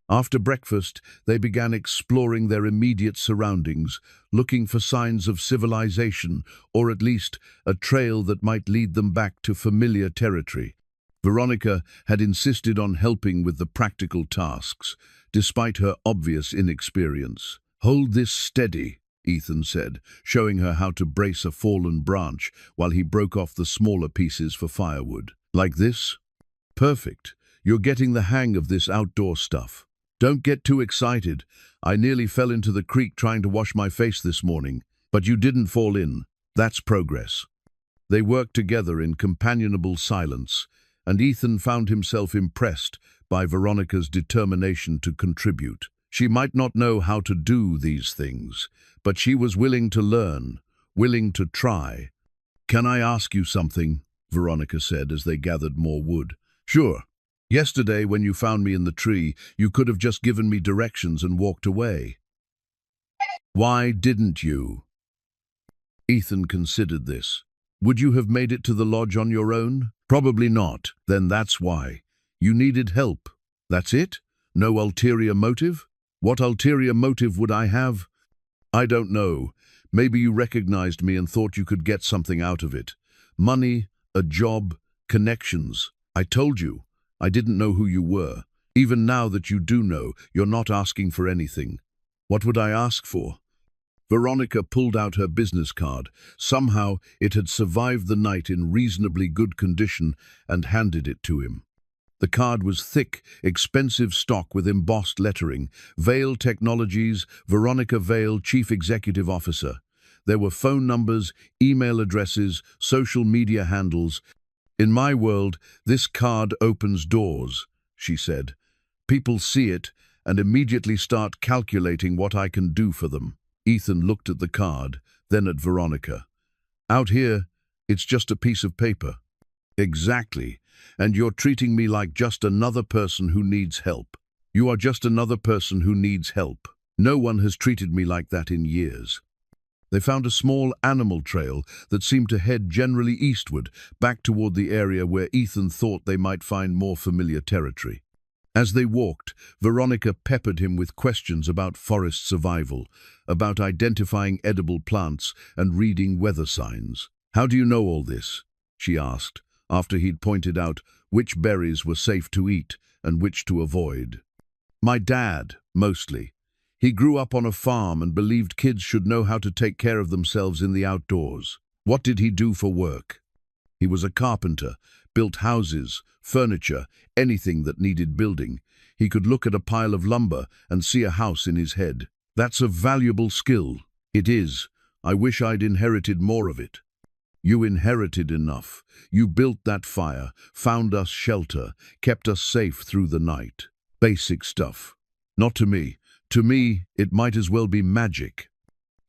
After breakfast, they began exploring their immediate surroundings, looking for signs of civilization, or at least a trail that might lead them back to familiar territory. Veronica had insisted on helping with the practical tasks, despite her obvious inexperience. "Hold this steady," Ethan said, showing her how to brace a fallen branch while he broke off the smaller pieces for firewood. "Like this? Perfect. You're getting the hang of this outdoor stuff. Don't get too excited. I nearly fell into the creek trying to wash my face this morning, but you didn't fall in. That's progress." They worked together in companionable silence, and Ethan found himself impressed by Veronica's determination to contribute. She might not know how to do these things, but she was willing to learn, willing to try. "Can I ask you something?" Veronica said as they gathered more wood. "Sure. Yesterday, when you found me in the tree, you could have just given me directions and walked away. Why didn't you?" Ethan considered this. "Would you have made it to the lodge on your own? Probably not. Then that's why. You needed help. That's it? No ulterior motive? What ulterior motive would I have? I don't know. Maybe you recognized me and thought you could get something out of it. Money, a job, connections. I told you. I didn't know who you were. Even now that you do know, you're not asking for anything. What would I ask for?" Veronica pulled out her business card. Somehow it had survived the night in reasonably good condition, and handed it to him. The card was thick, expensive stock with embossed lettering. Vale Technologies, Veronica Vale, Chief Executive Officer. There were phone numbers, email addresses, social media handles. "In my world, this card opens doors," she said. "People see it and immediately start calculating what I can do for them." Ethan looked at the card, then at Veronica. "Out here, it's just a piece of paper." "Exactly. And you're treating me like just another person who needs help. You are just another person who needs help. No one has treated me like that in years." They found a small animal trail that seemed to head generally eastward, back toward the area where Ethan thought they might find more familiar territory. As they walked, Veronica peppered him with questions about forest survival, about identifying edible plants and reading weather signs. "How do you know all this?" she asked, after he'd pointed out which berries were safe to eat and which to avoid. "My dad, mostly. He grew up on a farm and believed kids should know how to take care of themselves in the outdoors." "What did he do for work?" "He was a carpenter, built houses, furniture, anything that needed building. He could look at a pile of lumber and see a house in his head." "That's a valuable skill." "It is. I wish I'd inherited more of it." "You inherited enough. You built that fire, found us shelter, kept us safe through the night. Basic stuff." "Not to me. To me, it might as well be magic."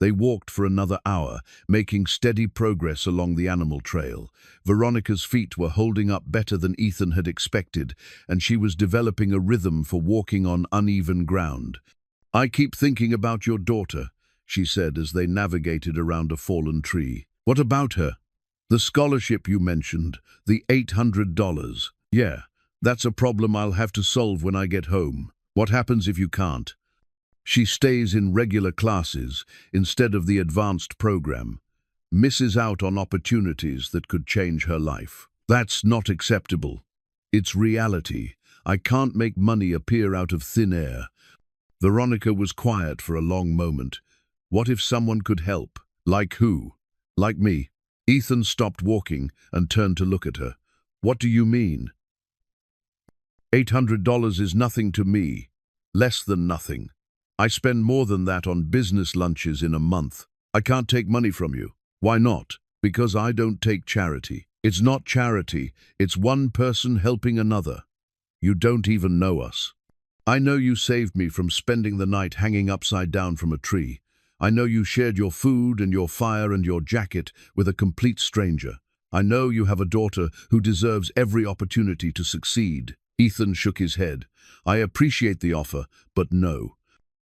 They walked for another hour, making steady progress along the animal trail. Veronica's feet were holding up better than Ethan had expected, and she was developing a rhythm for walking on uneven ground. "I keep thinking about your daughter," she said as they navigated around a fallen tree. "What about her?" "The scholarship you mentioned, the $800. Yeah, that's a problem I'll have to solve when I get home." "What happens if you can't?" "She stays in regular classes instead of the advanced program, misses out on opportunities that could change her life." "That's not acceptable." "It's reality. I can't make money appear out of thin air." Veronica was quiet for a long moment. What if someone could help? Like who? "Like me." Ethan stopped walking and turned to look at her. "What do you mean?" $800 is nothing to me. Less than nothing. I spend more than that on business lunches in a month. I can't take money from you." "Why not?" "Because I don't take charity." "It's not charity. It's one person helping another. You don't even know us." "I know you saved me from spending the night hanging upside down from a tree. I know you shared your food and your fire and your jacket with a complete stranger. I know you have a daughter who deserves every opportunity to succeed." Ethan shook his head. "I appreciate the offer, but no."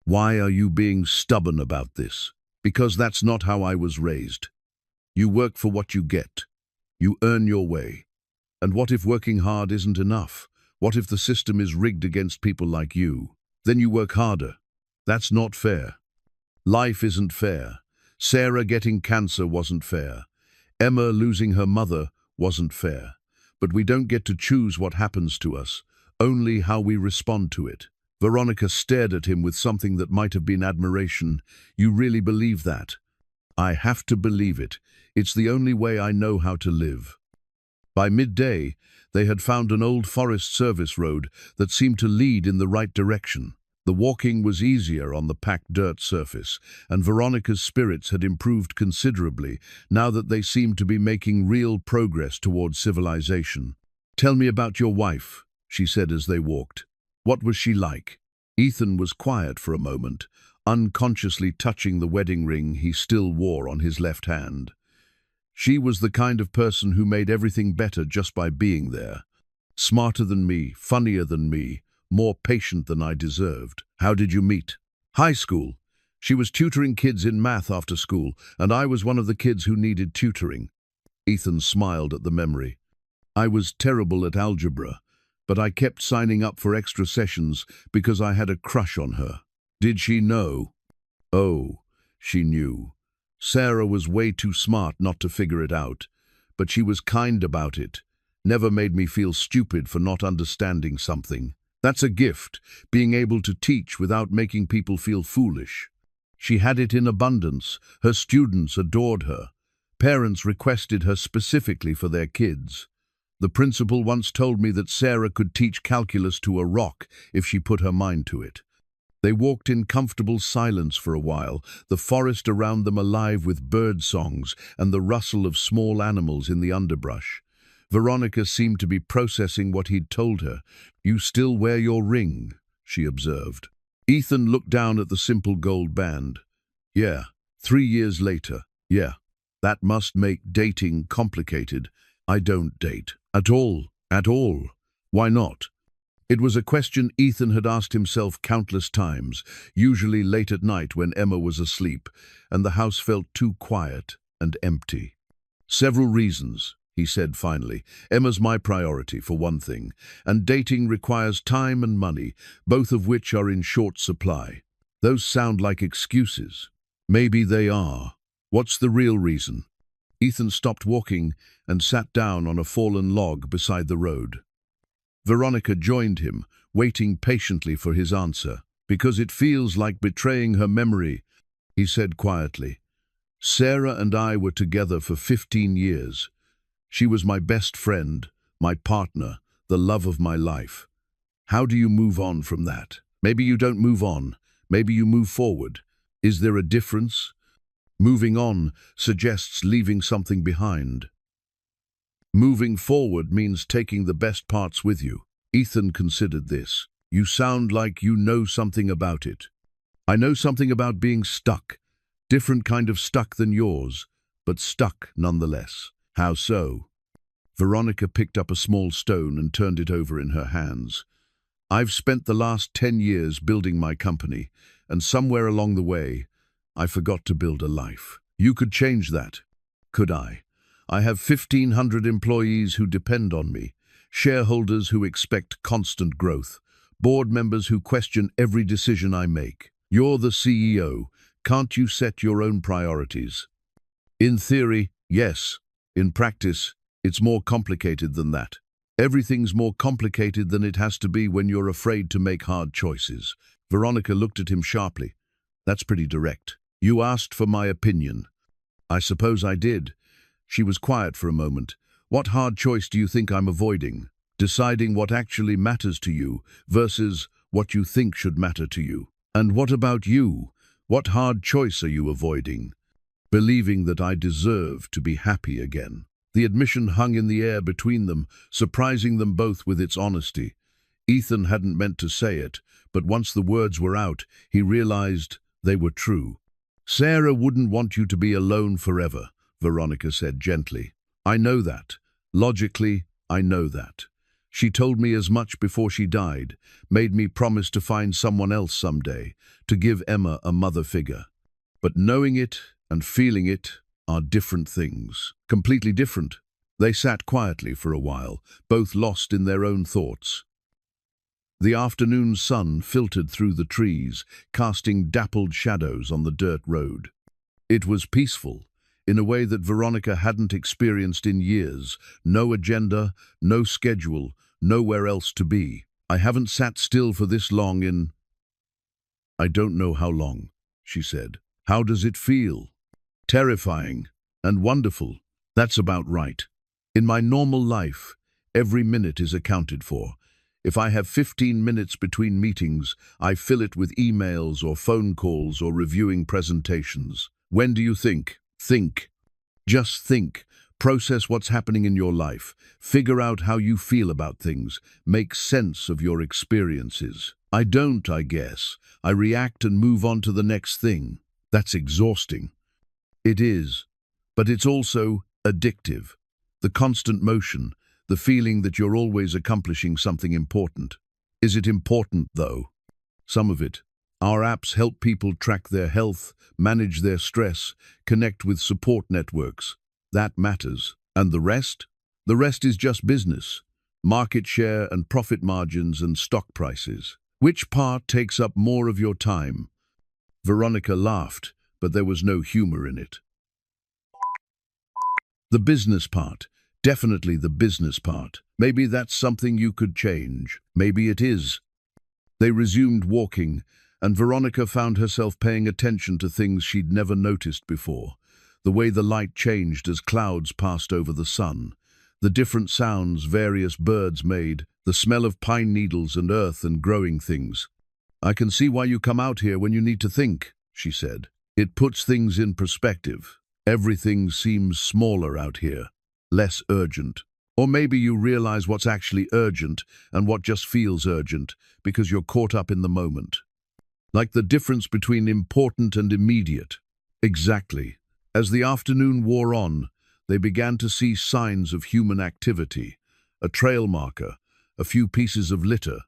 "Why are you being stubborn about this?" "Because that's not how I was raised. You work for what you get. You earn your way. And what if working hard isn't enough? What if the system is rigged against people like you? Then you work harder. That's not fair. Life isn't fair. Sarah getting cancer wasn't fair. Emma losing her mother wasn't fair. But we don't get to choose what happens to us, only how we respond to it." Veronica stared at him with something that might have been admiration. "You really believe that?" "I have to believe it. It's the only way I know how to live." By midday, they had found an old Forest Service road that seemed to lead in the right direction. The walking was easier on the packed dirt surface, and Veronica's spirits had improved considerably now that they seemed to be making real progress towards civilization. "Tell me about your wife," she said as they walked. "What was she like?" Ethan was quiet for a moment, unconsciously touching the wedding ring he still wore on his left hand. "She was the kind of person who made everything better just by being there. Smarter than me, funnier than me, more patient than I deserved." "How did you meet?" "High school. She was tutoring kids in math after school, and I was one of the kids who needed tutoring." Ethan smiled at the memory. "I was terrible at algebra, but I kept signing up for extra sessions because I had a crush on her." "Did she know?" "Oh, she knew. Sarah was way too smart not to figure it out, but she was kind about it, never made me feel stupid for not understanding something. That's a gift, being able to teach without making people feel foolish. She had it in abundance. Her students adored her. Parents requested her specifically for their kids. The principal once told me that Sarah could teach calculus to a rock if she put her mind to it." They walked in comfortable silence for a while, the forest around them alive with bird songs and the rustle of small animals in the underbrush. Veronica seemed to be processing what he'd told her. "You still wear your ring," she observed. Ethan looked down at the simple gold band. "Yeah, 3 years later. Yeah, that must make dating complicated. I don't date. At all. At all." "Why not?" It was a question Ethan had asked himself countless times, usually late at night when Emma was asleep, and the house felt too quiet and empty. Several reasons, he said finally. Emma's my priority, for one thing, and dating requires time and money, both of which are in short supply. Those sound like excuses. Maybe they are. What's the real reason? Ethan stopped walking and sat down on a fallen log beside the road. Veronica joined him, waiting patiently for his answer. Because it feels like betraying her memory, he said quietly. Sarah and I were together for 15 years. She was my best friend, my partner, the love of my life. How do you move on from that? Maybe you don't move on. Maybe you move forward. Is there a difference? Moving on suggests leaving something behind. Moving forward means taking the best parts with you. Ethan considered this. You sound like you know something about it. I know something about being stuck. Different kind of stuck than yours, but stuck nonetheless. How so? Veronica picked up a small stone and turned it over in her hands. I've spent the last 10 years building my company, and somewhere along the way, I forgot to build a life. You could change that. Could I? I have 1,500 employees who depend on me, shareholders who expect constant growth, board members who question every decision I make. You're the CEO. Can't you set your own priorities? In theory, yes. In practice, it's more complicated than that. Everything's more complicated than it has to be when you're afraid to make hard choices. Veronica looked at him sharply. That's pretty direct. You asked for my opinion. I suppose I did. She was quiet for a moment. What hard choice do you think I'm avoiding? Deciding what actually matters to you versus what you think should matter to you. And what about you? What hard choice are you avoiding? Believing that I deserve to be happy again. The admission hung in the air between them, surprising them both with its honesty. Ethan hadn't meant to say it, but once the words were out, he realized they were true. Sarah wouldn't want you to be alone forever, Veronica said gently. I know that. Logically, I know that. She told me as much before she died, made me promise to find someone else someday, to give Emma a mother figure. But knowing it and feeling it are different things. Completely different. They sat quietly for a while, both lost in their own thoughts. The afternoon sun filtered through the trees, casting dappled shadows on the dirt road. It was peaceful, in a way that Veronica hadn't experienced in years. No agenda, no schedule, nowhere else to be. I haven't sat still for this long in... I don't know how long, she said. How does it feel? Terrifying and wonderful. That's about right. In my normal life, every minute is accounted for. If I have 15 minutes between meetings, I fill it with emails or phone calls or reviewing presentations. When do you think? Think. Just think. Process what's happening in your life. Figure out how you feel about things. Make sense of your experiences. I don't, I guess. I react and move on to the next thing. That's exhausting. It is. But it's also addictive. The constant motion, the feeling that you're always accomplishing something important. Is it important, though? Some of it. Our apps help people track their health, manage their stress, connect with support networks. That matters. And the rest? The rest is just business. Market share and profit margins and stock prices. Which part takes up more of your time? Veronica laughed, but there was no humor in it. The business part. Definitely the business part. Maybe that's something you could change. Maybe it is. They resumed walking, and Veronica found herself paying attention to things she'd never noticed before. The way the light changed as clouds passed over the sun. The different sounds various birds made. The smell of pine needles and earth and growing things. I can see why you come out here when you need to think, she said. It puts things in perspective. Everything seems smaller out here. Less urgent. Or maybe you realize what's actually urgent and what just feels urgent because you're caught up in the moment. Like the difference between important and immediate. Exactly. As the afternoon wore on, they began to see signs of human activity. A trail marker, a few pieces of litter,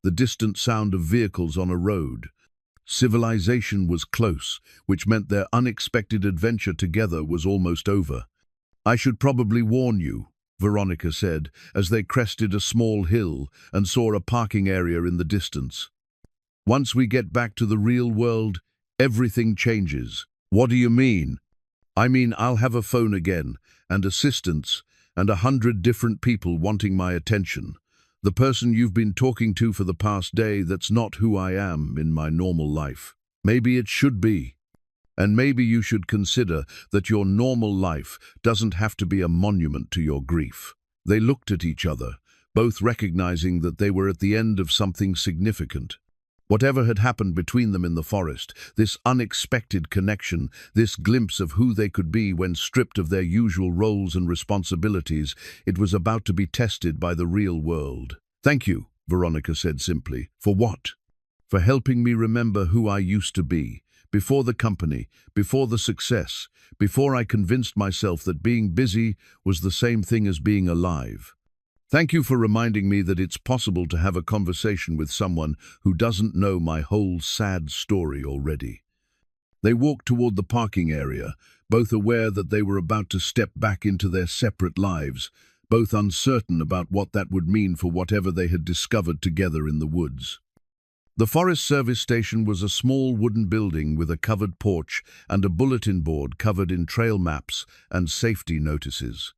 the distant sound of vehicles on a road. Civilization was close, which meant their unexpected adventure together was almost over. "I should probably warn you," Veronica said, as they crested a small hill and saw a parking area in the distance. "Once we get back to the real world, everything changes." "What do you mean?" "I mean I'll have a phone again, and assistants, and 100 different people wanting my attention. The person you've been talking to for the past day, that's not who I am in my normal life. Maybe it should be. And maybe you should consider that your normal life doesn't have to be a monument to your grief." They looked at each other, both recognizing that they were at the end of something significant. Whatever had happened between them in the forest, this unexpected connection, this glimpse of who they could be when stripped of their usual roles and responsibilities, it was about to be tested by the real world. "Thank you," Veronica said simply. "For what?" "For helping me remember who I used to be. Before the company, before the success, before I convinced myself that being busy was the same thing as being alive. Thank you for reminding me that it's possible to have a conversation with someone who doesn't know my whole sad story already." They walked toward the parking area, both aware that they were about to step back into their separate lives, both uncertain about what that would mean for whatever they had discovered together in the woods. The Forest Service station was a small wooden building with a covered porch and a bulletin board covered in trail maps and safety notices.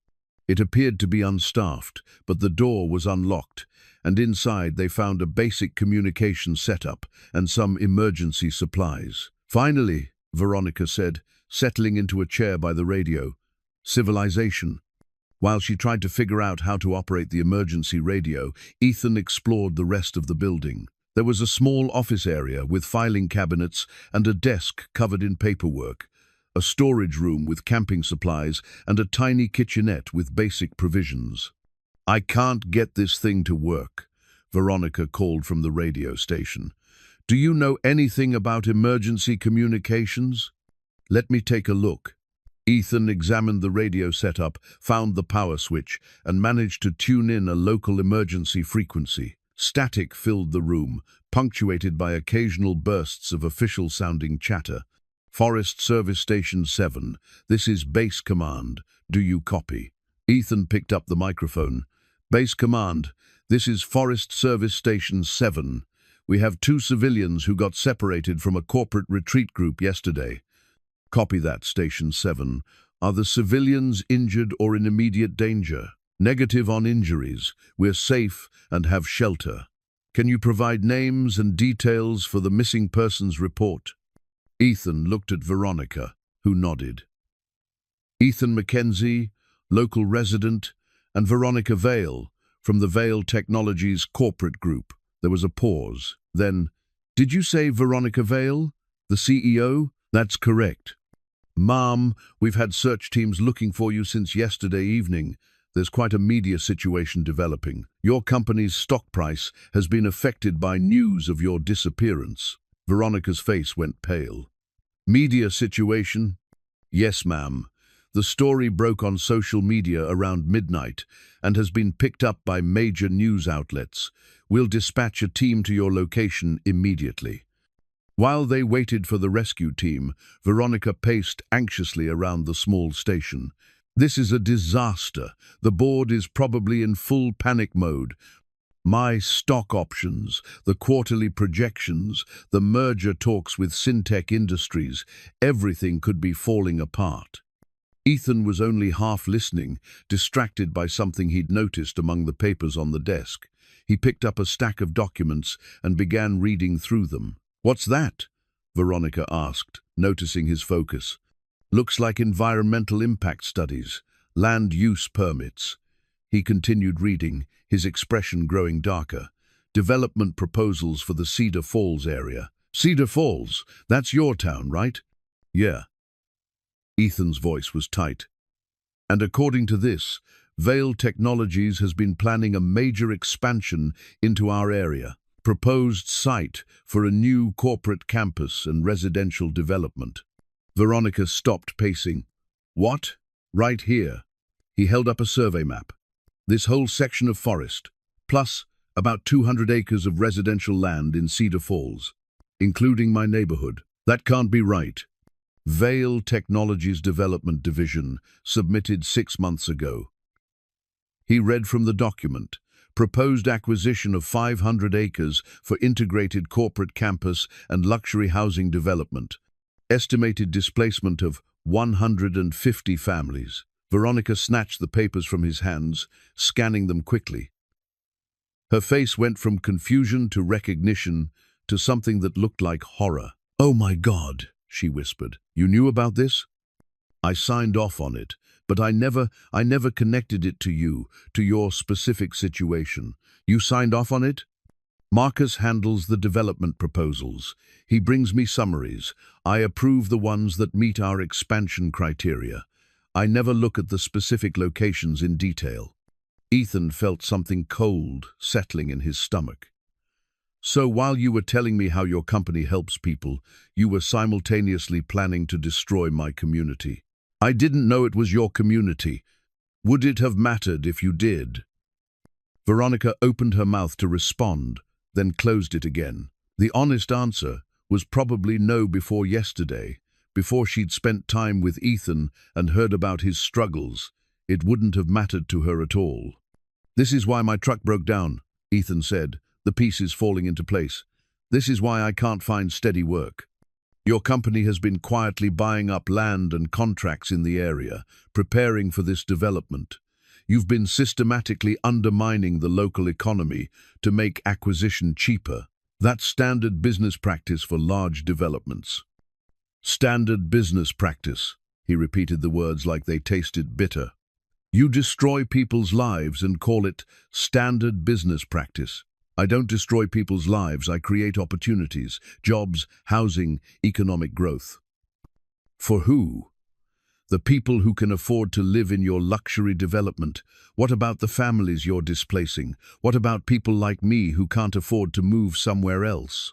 It appeared to be unstaffed, but the door was unlocked, and inside they found a basic communication setup and some emergency supplies. "Finally," Veronica said, settling into a chair by the radio. "Civilization." While she tried to figure out how to operate the emergency radio, Ethan explored the rest of the building. There was a small office area with filing cabinets and a desk covered in paperwork, a storage room with camping supplies, and a tiny kitchenette with basic provisions. "I can't get this thing to work," Veronica called from the radio station. "Do you know anything about emergency communications?" "Let me take a look." Ethan examined the radio setup, found the power switch, and managed to tune in a local emergency frequency. Static filled the room, punctuated by occasional bursts of official-sounding chatter. "Forest Service Station 7, this is Base Command. Do you copy?" Ethan picked up the microphone. "Base Command, this is Forest Service Station 7. We have 2 civilians who got separated from a corporate retreat group yesterday." "Copy that, Station 7. Are the civilians injured or in immediate danger?" "Negative on injuries. We're safe and have shelter." "Can you provide names and details for the missing persons report?" Ethan looked at Veronica, who nodded. "Ethan Mackenzie, local resident, and Veronica Vale, from the Vale Technologies corporate group." There was a pause. Then, "Did you say Veronica Vale, the CEO?" "That's correct." "Ma'am, we've had search teams looking for you since yesterday evening. There's quite a media situation developing. Your company's stock price has been affected by news of your disappearance." Veronica's face went pale. "Media situation?" "Yes, ma'am. The story broke on social media around midnight and has been picked up by major news outlets. We'll dispatch a team to your location immediately." While they waited for the rescue team, Veronica paced anxiously around the small station. "This is a disaster. The board is probably in full panic mode. My stock options, the quarterly projections, the merger talks with Syntech Industries, everything could be falling apart." Ethan was only half listening, distracted by something he'd noticed among the papers on the desk. He picked up a stack of documents and began reading through them. "What's that?" Veronica asked, noticing his focus. "Looks like environmental impact studies, land use permits." He continued reading, his expression growing darker. "Development proposals for the Cedar Falls area." "Cedar Falls? That's your town, right?" "Yeah." Ethan's voice was tight. "And according to this, Vale Technologies has been planning a major expansion into our area. Proposed site for a new corporate campus and residential development." Veronica stopped pacing. "What?" "Right here." He held up a survey map. "This whole section of forest, plus about 200 acres of residential land in Cedar Falls, including my neighborhood. That can't be right. Vale Technologies Development Division submitted 6 months ago. He read from the document. Proposed acquisition of 500 acres for integrated corporate campus and luxury housing development. Estimated displacement of 150 families. Veronica snatched the papers from his hands, scanning them quickly. Her face went from confusion to recognition to something that looked like horror. "Oh my God," she whispered. "You knew about this?" "I signed off on it, but I never connected it to you, to your specific situation. You signed off on it?" "Marcus handles the development proposals. He brings me summaries. I approve the ones that meet our expansion criteria. I never look at the specific locations in detail." Ethan felt something cold settling in his stomach. "So while you were telling me how your company helps people, you were simultaneously planning to destroy my community. I didn't know it was your community. Would it have mattered if you did?" Veronica opened her mouth to respond, then closed it again. The honest answer was probably no before yesterday. Before she'd spent time with Ethan and heard about his struggles, it wouldn't have mattered to her at all. "This is why my truck broke down," Ethan said, the pieces falling into place. "This is why I can't find steady work. Your company has been quietly buying up land and contracts in the area, preparing for this development. You've been systematically undermining the local economy to make acquisition cheaper. That's standard business practice for large developments." "Standard business practice," he repeated the words like they tasted bitter. "You destroy people's lives and call it standard business practice. I don't destroy people's lives, I create opportunities, jobs, housing, economic growth." "For who?" "The people who can afford to live in your luxury development. What about the families you're displacing? What about people like me who can't afford to move somewhere else?"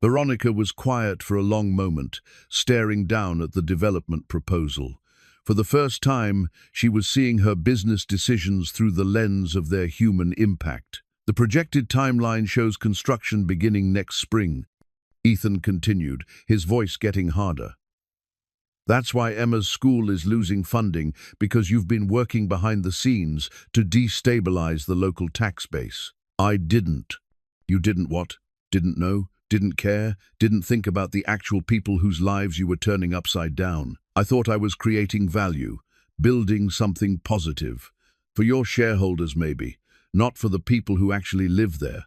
Veronica was quiet for a long moment, staring down at the development proposal. For the first time, she was seeing her business decisions through the lens of their human impact. "The projected timeline shows construction beginning next spring," Ethan continued, his voice getting harder. "That's why Emma's school is losing funding, because you've been working behind the scenes to destabilize the local tax base." "I didn't." "You didn't what? Didn't know? Didn't care? Didn't think about the actual people whose lives you were turning upside down? I thought I was creating value, building something positive. For your shareholders maybe, not for the people who actually live there."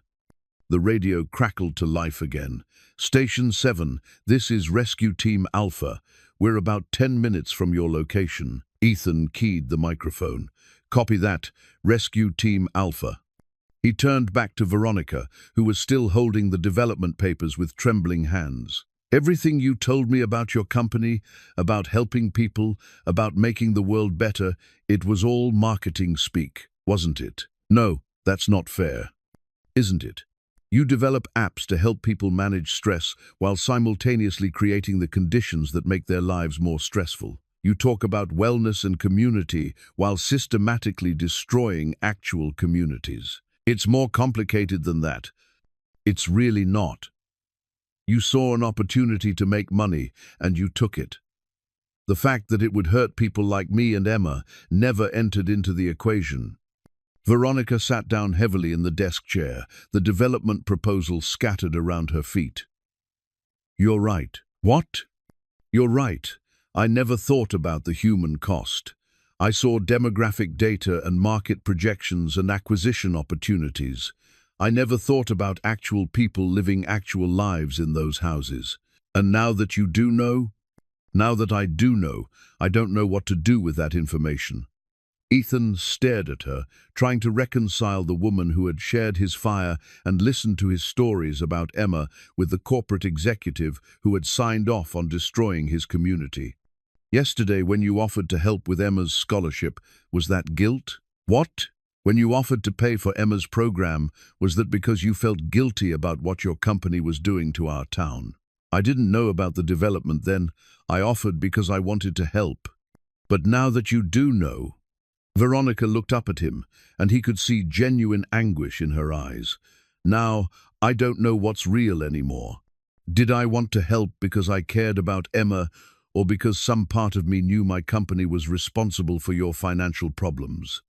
The radio crackled to life again. "Station 7, this is Rescue Team Alpha. We're about 10 minutes from your location." Ethan keyed the microphone. "Copy that, Rescue Team Alpha." He turned back to Veronica, who was still holding the development papers with trembling hands. "Everything you told me about your company, about helping people, about making the world better, it was all marketing speak, wasn't it?" "No, that's not fair." "Isn't it? You develop apps to help people manage stress while simultaneously creating the conditions that make their lives more stressful. You talk about wellness and community while systematically destroying actual communities. It's more complicated than that. It's really not. You saw an opportunity to make money, and you took it. The fact that it would hurt people like me and Emma never entered into the equation." Veronica sat down heavily in the desk chair, the development proposal scattered around her feet. "You're right." "What?" "You're right. I never thought about the human cost. I saw demographic data and market projections and acquisition opportunities. I never thought about actual people living actual lives in those houses. And now that you do know? Now that I do know, I don't know what to do with that information." Ethan stared at her, trying to reconcile the woman who had shared his fire and listened to his stories about Emma with the corporate executive who had signed off on destroying his community. "Yesterday, when you offered to help with Emma's scholarship, was that guilt?" "What?" "When you offered to pay for Emma's program, was that because you felt guilty about what your company was doing to our town?" "I didn't know about the development then. I offered because I wanted to help. But now that you do know..." Veronica looked up at him, and he could see genuine anguish in her eyes. Now, I don't know what's real anymore. Did I want to help because I cared about Emma, or because some part of me knew my company was responsible for your financial problems?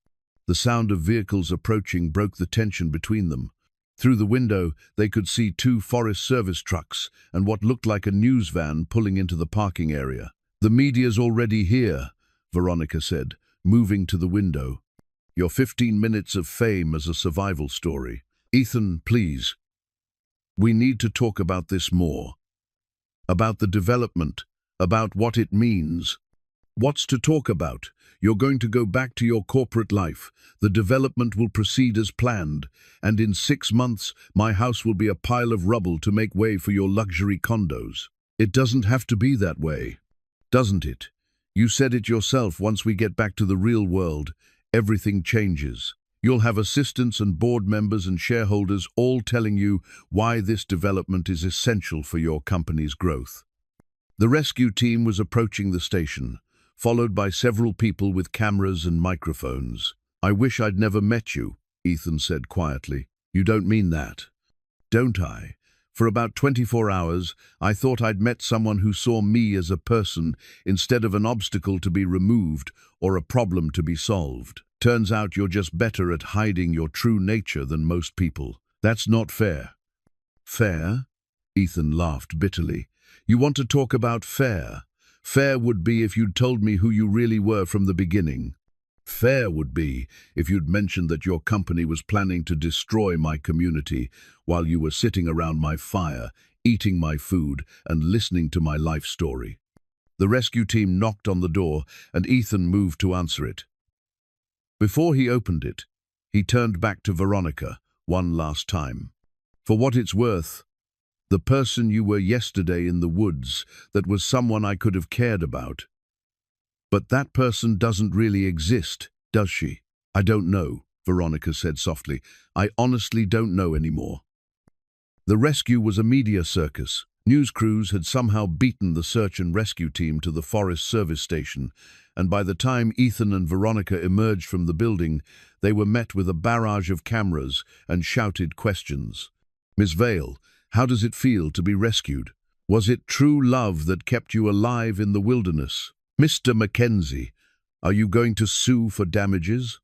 The sound of vehicles approaching broke the tension between them. Through the window, they could see 2 Forest Service trucks and what looked like a news van pulling into the parking area. "The media's already here," Veronica said, moving to the window. "Your 15 minutes of fame as a survival story. Ethan, please. We need to talk about this more. About the development, about what it means." "What's to talk about? You're going to go back to your corporate life. The development will proceed as planned, and in 6 months, my house will be a pile of rubble to make way for your luxury condos." "It doesn't have to be that way, doesn't it? You said it yourself, once we get back to the real world, everything changes. You'll have assistants and board members and shareholders all telling you why this development is essential for your company's growth." The rescue team was approaching the station, followed by several people with cameras and microphones. "I wish I'd never met you," Ethan said quietly. "You don't mean that." "Don't I? For about 24 hours, I thought I'd met someone who saw me as a person instead of an obstacle to be removed or a problem to be solved. Turns out you're just better at hiding your true nature than most people. That's not fair." "Fair?" Ethan laughed bitterly. "You want to talk about fair? Fair would be if you'd told me who you really were from the beginning. Fair would be if you'd mentioned that your company was planning to destroy my community while you were sitting around my fire, eating my food, and listening to my life story." The rescue team knocked on the door, and Ethan moved to answer it. Before he opened it, he turned back to Veronica one last time. "For what it's worth, the person you were yesterday in the woods, that was someone I could have cared about. But that person doesn't really exist, does she?" "I don't know," Veronica said softly. "I honestly don't know anymore." The rescue was a media circus. News crews had somehow beaten the search and rescue team to the Forest Service station, and by the time Ethan and Veronica emerged from the building, they were met with a barrage of cameras and shouted questions. "Miss Vale, how does it feel to be rescued? Was it true love that kept you alive in the wilderness? Mr. Mackenzie, are you going to sue for damages?"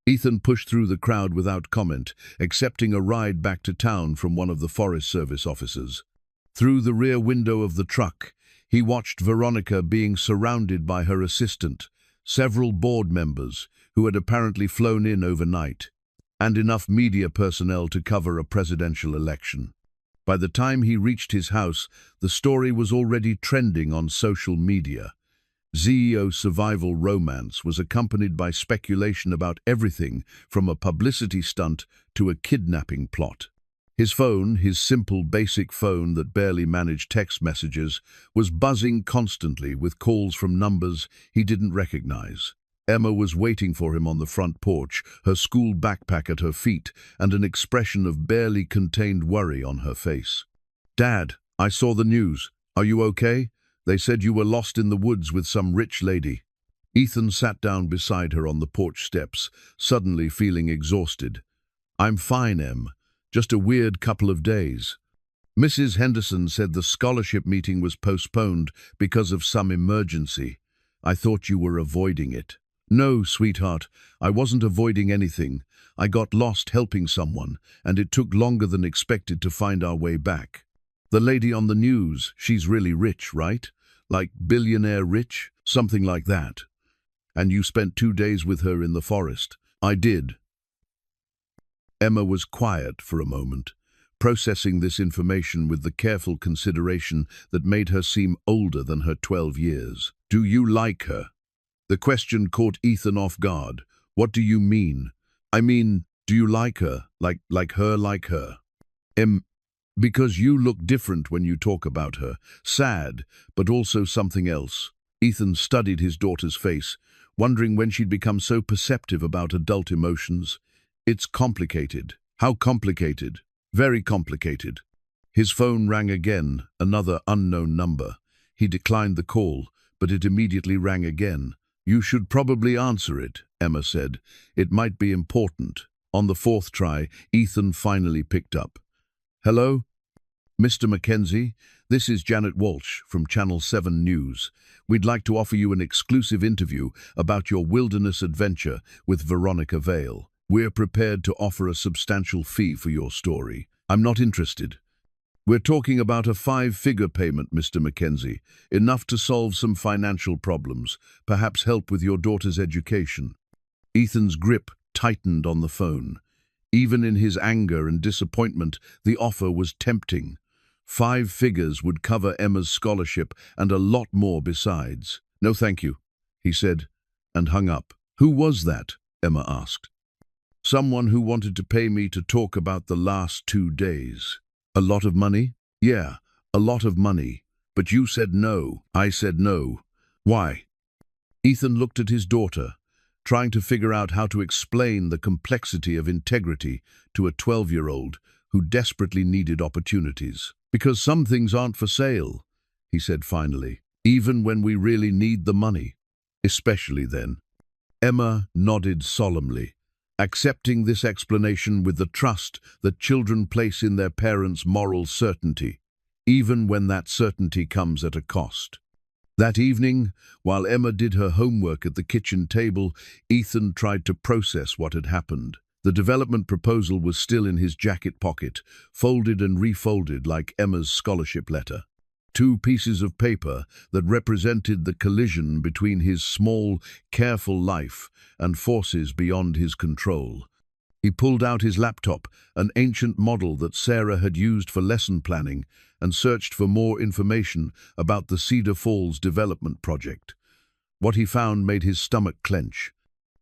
Ethan pushed through the crowd without comment, accepting a ride back to town from one of the Forest Service officers. Through the rear window of the truck, he watched Veronica being surrounded by her assistant, several board members who had apparently flown in overnight, and enough media personnel to cover a presidential election. By the time he reached his house, the story was already trending on social media. CEO survival romance was accompanied by speculation about everything from a publicity stunt to a kidnapping plot. His phone, his simple, basic phone that barely managed text messages, was buzzing constantly with calls from numbers he didn't recognize. Emma was waiting for him on the front porch, her school backpack at her feet, and an expression of barely contained worry on her face. "Dad, I saw the news. Are you okay? They said you were lost in the woods with some rich lady." Ethan sat down beside her on the porch steps, suddenly feeling exhausted. "I'm fine, Em. Just a weird couple of days. Mrs. Henderson said the scholarship meeting was postponed because of some emergency. I thought you were avoiding it." "No, sweetheart, I wasn't avoiding anything. I got lost helping someone, and it took longer than expected to find our way back. The lady on the news, she's really rich, right? Like billionaire rich? Something like that. And you spent 2 days with her in the forest." "I did." Emma was quiet for a moment, processing this information with the careful consideration that made her seem older than her 12 years. "Do you like her?" The question caught Ethan off guard. "What do you mean?" "I mean, do you like her? Like her? Because you look different when you talk about her. Sad, but also something else." Ethan studied his daughter's face, wondering when she'd become so perceptive about adult emotions. "It's complicated." "How complicated?" "Very complicated." His phone rang again, another unknown number. He declined the call, but it immediately rang again. You should probably answer it, Emma said. It might be important. On the fourth try, Ethan finally picked up. Hello? Mr. Mackenzie, this is Janet Walsh from Channel 7 News. We'd like to offer you an exclusive interview about your wilderness adventure with Veronica Vale. We're prepared to offer a substantial fee for your story. I'm not interested. We're talking about a 5-figure payment, Mr. Mackenzie, enough to solve some financial problems, perhaps help with your daughter's education. Ethan's grip tightened on the phone. Even in his anger and disappointment, the offer was tempting. 5 figures would cover Emma's scholarship and a lot more besides. No, thank you, he said, and hung up. Who was that? Emma asked. Someone who wanted to pay me to talk about the last 2 days. A lot of money? Yeah, a lot of money. But you said no. I said no. Why? Ethan looked at his daughter, trying to figure out how to explain the complexity of integrity to a 12-year-old who desperately needed opportunities. Because some things aren't for sale, he said finally, even when we really need the money. Especially then. Emma nodded solemnly, accepting this explanation with the trust that children place in their parents' moral certainty, even when that certainty comes at a cost. That evening, while Emma did her homework at the kitchen table, Ethan tried to process what had happened. The development proposal was still in his jacket pocket, folded and refolded like Emma's scholarship letter. 2 pieces of paper that represented the collision between his small, careful life and forces beyond his control. He pulled out his laptop, an ancient model that Sarah had used for lesson planning, and searched for more information about the Cedar Falls development project. What he found made his stomach clench.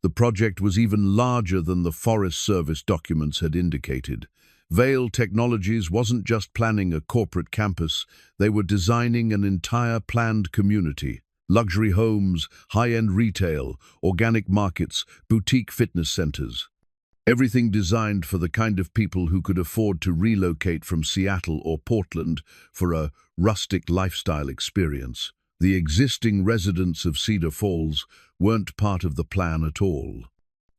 The project was even larger than the Forest Service documents had indicated. Vale Technologies wasn't just planning a corporate campus, they were designing an entire planned community. Luxury homes, high-end retail, organic markets, boutique fitness centers. Everything designed for the kind of people who could afford to relocate from Seattle or Portland for a rustic lifestyle experience. The existing residents of Cedar Falls weren't part of the plan at all.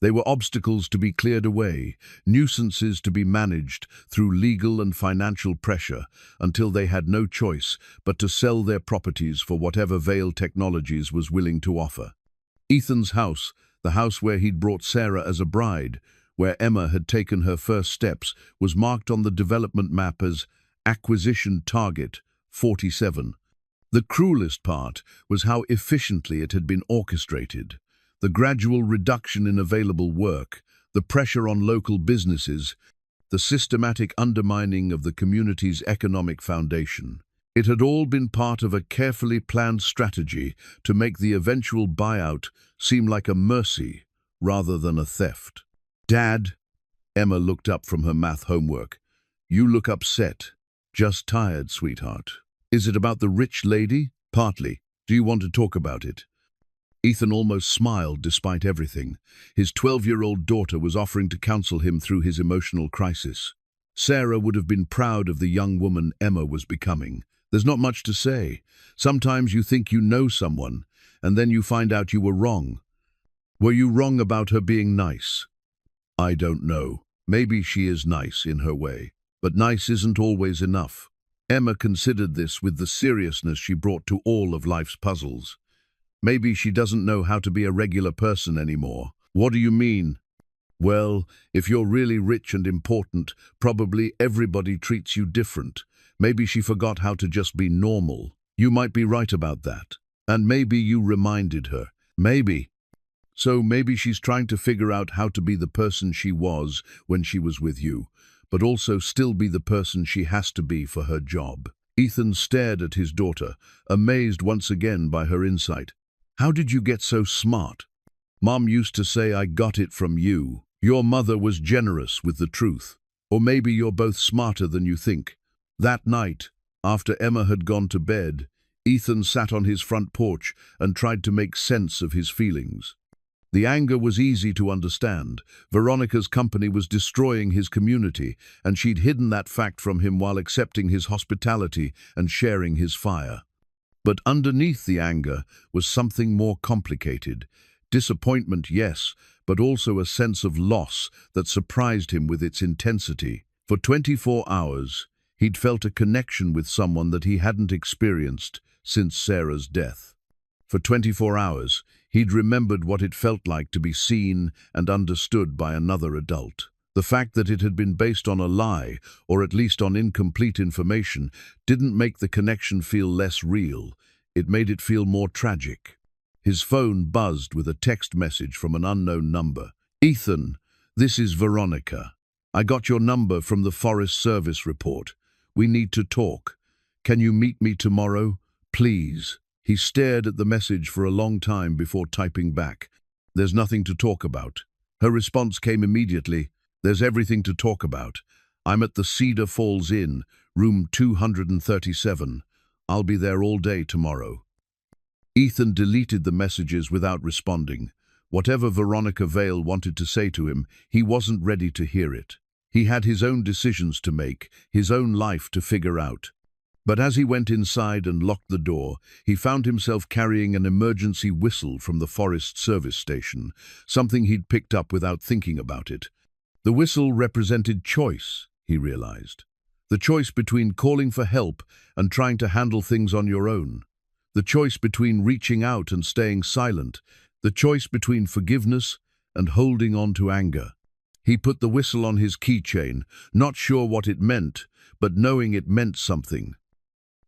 They were obstacles to be cleared away, nuisances to be managed through legal and financial pressure until they had no choice but to sell their properties for whatever Vale Technologies was willing to offer. Ethan's house, the house where he'd brought Sarah as a bride, where Emma had taken her first steps, was marked on the development map as Acquisition Target 47. The cruelest part was how efficiently it had been orchestrated. The gradual reduction in available work, the pressure on local businesses, the systematic undermining of the community's economic foundation. It had all been part of a carefully planned strategy to make the eventual buyout seem like a mercy rather than a theft. Dad, Emma looked up from her math homework. You look upset. Just tired, sweetheart. Is it about the rich lady? Partly. Do you want to talk about it? Ethan almost smiled despite everything. His 12-year-old daughter was offering to counsel him through his emotional crisis. Sarah would have been proud of the young woman Emma was becoming. There's not much to say. Sometimes you think you know someone, and then you find out you were wrong. Were you wrong about her being nice? I don't know. Maybe she is nice in her way, but nice isn't always enough. Emma considered this with the seriousness she brought to all of life's puzzles. Maybe she doesn't know how to be a regular person anymore. What do you mean? Well, if you're really rich and important, probably everybody treats you different. Maybe she forgot how to just be normal. You might be right about that. And maybe you reminded her. Maybe. So maybe she's trying to figure out how to be the person she was when she was with you, but also still be the person she has to be for her job. Ethan stared at his daughter, amazed once again by her insight. How did you get so smart? Mom used to say I got it from you. Your mother was generous with the truth. Or maybe you're both smarter than you think. That night, after Emma had gone to bed, Ethan sat on his front porch and tried to make sense of his feelings. The anger was easy to understand. Veronica's company was destroying his community, and she'd hidden that fact from him while accepting his hospitality and sharing his fire. But underneath the anger was something more complicated. Disappointment, yes, but also a sense of loss that surprised him with its intensity. For 24 hours, he'd felt a connection with someone that he hadn't experienced since Sarah's death. For 24 hours, he'd remembered what it felt like to be seen and understood by another adult. The fact that it had been based on a lie, or at least on incomplete information, didn't make the connection feel less real. It made it feel more tragic. His phone buzzed with a text message from an unknown number. "Ethan, this is Veronica. I got your number from the Forest Service report. We need to talk. Can you meet me tomorrow? Please." He stared at the message for a long time before typing back, "There's nothing to talk about." Her response came immediately. "There's everything to talk about. I'm at the Cedar Falls Inn, room 237. I'll be there all day tomorrow." Ethan deleted the messages without responding. Whatever Veronica Vale wanted to say to him, he wasn't ready to hear it. He had his own decisions to make, his own life to figure out. But as he went inside and locked the door, he found himself carrying an emergency whistle from the Forest Service station, something he'd picked up without thinking about it. The whistle represented choice, he realized. The choice between calling for help and trying to handle things on your own. The choice between reaching out and staying silent. The choice between forgiveness and holding on to anger. He put the whistle on his keychain, not sure what it meant, but knowing it meant something.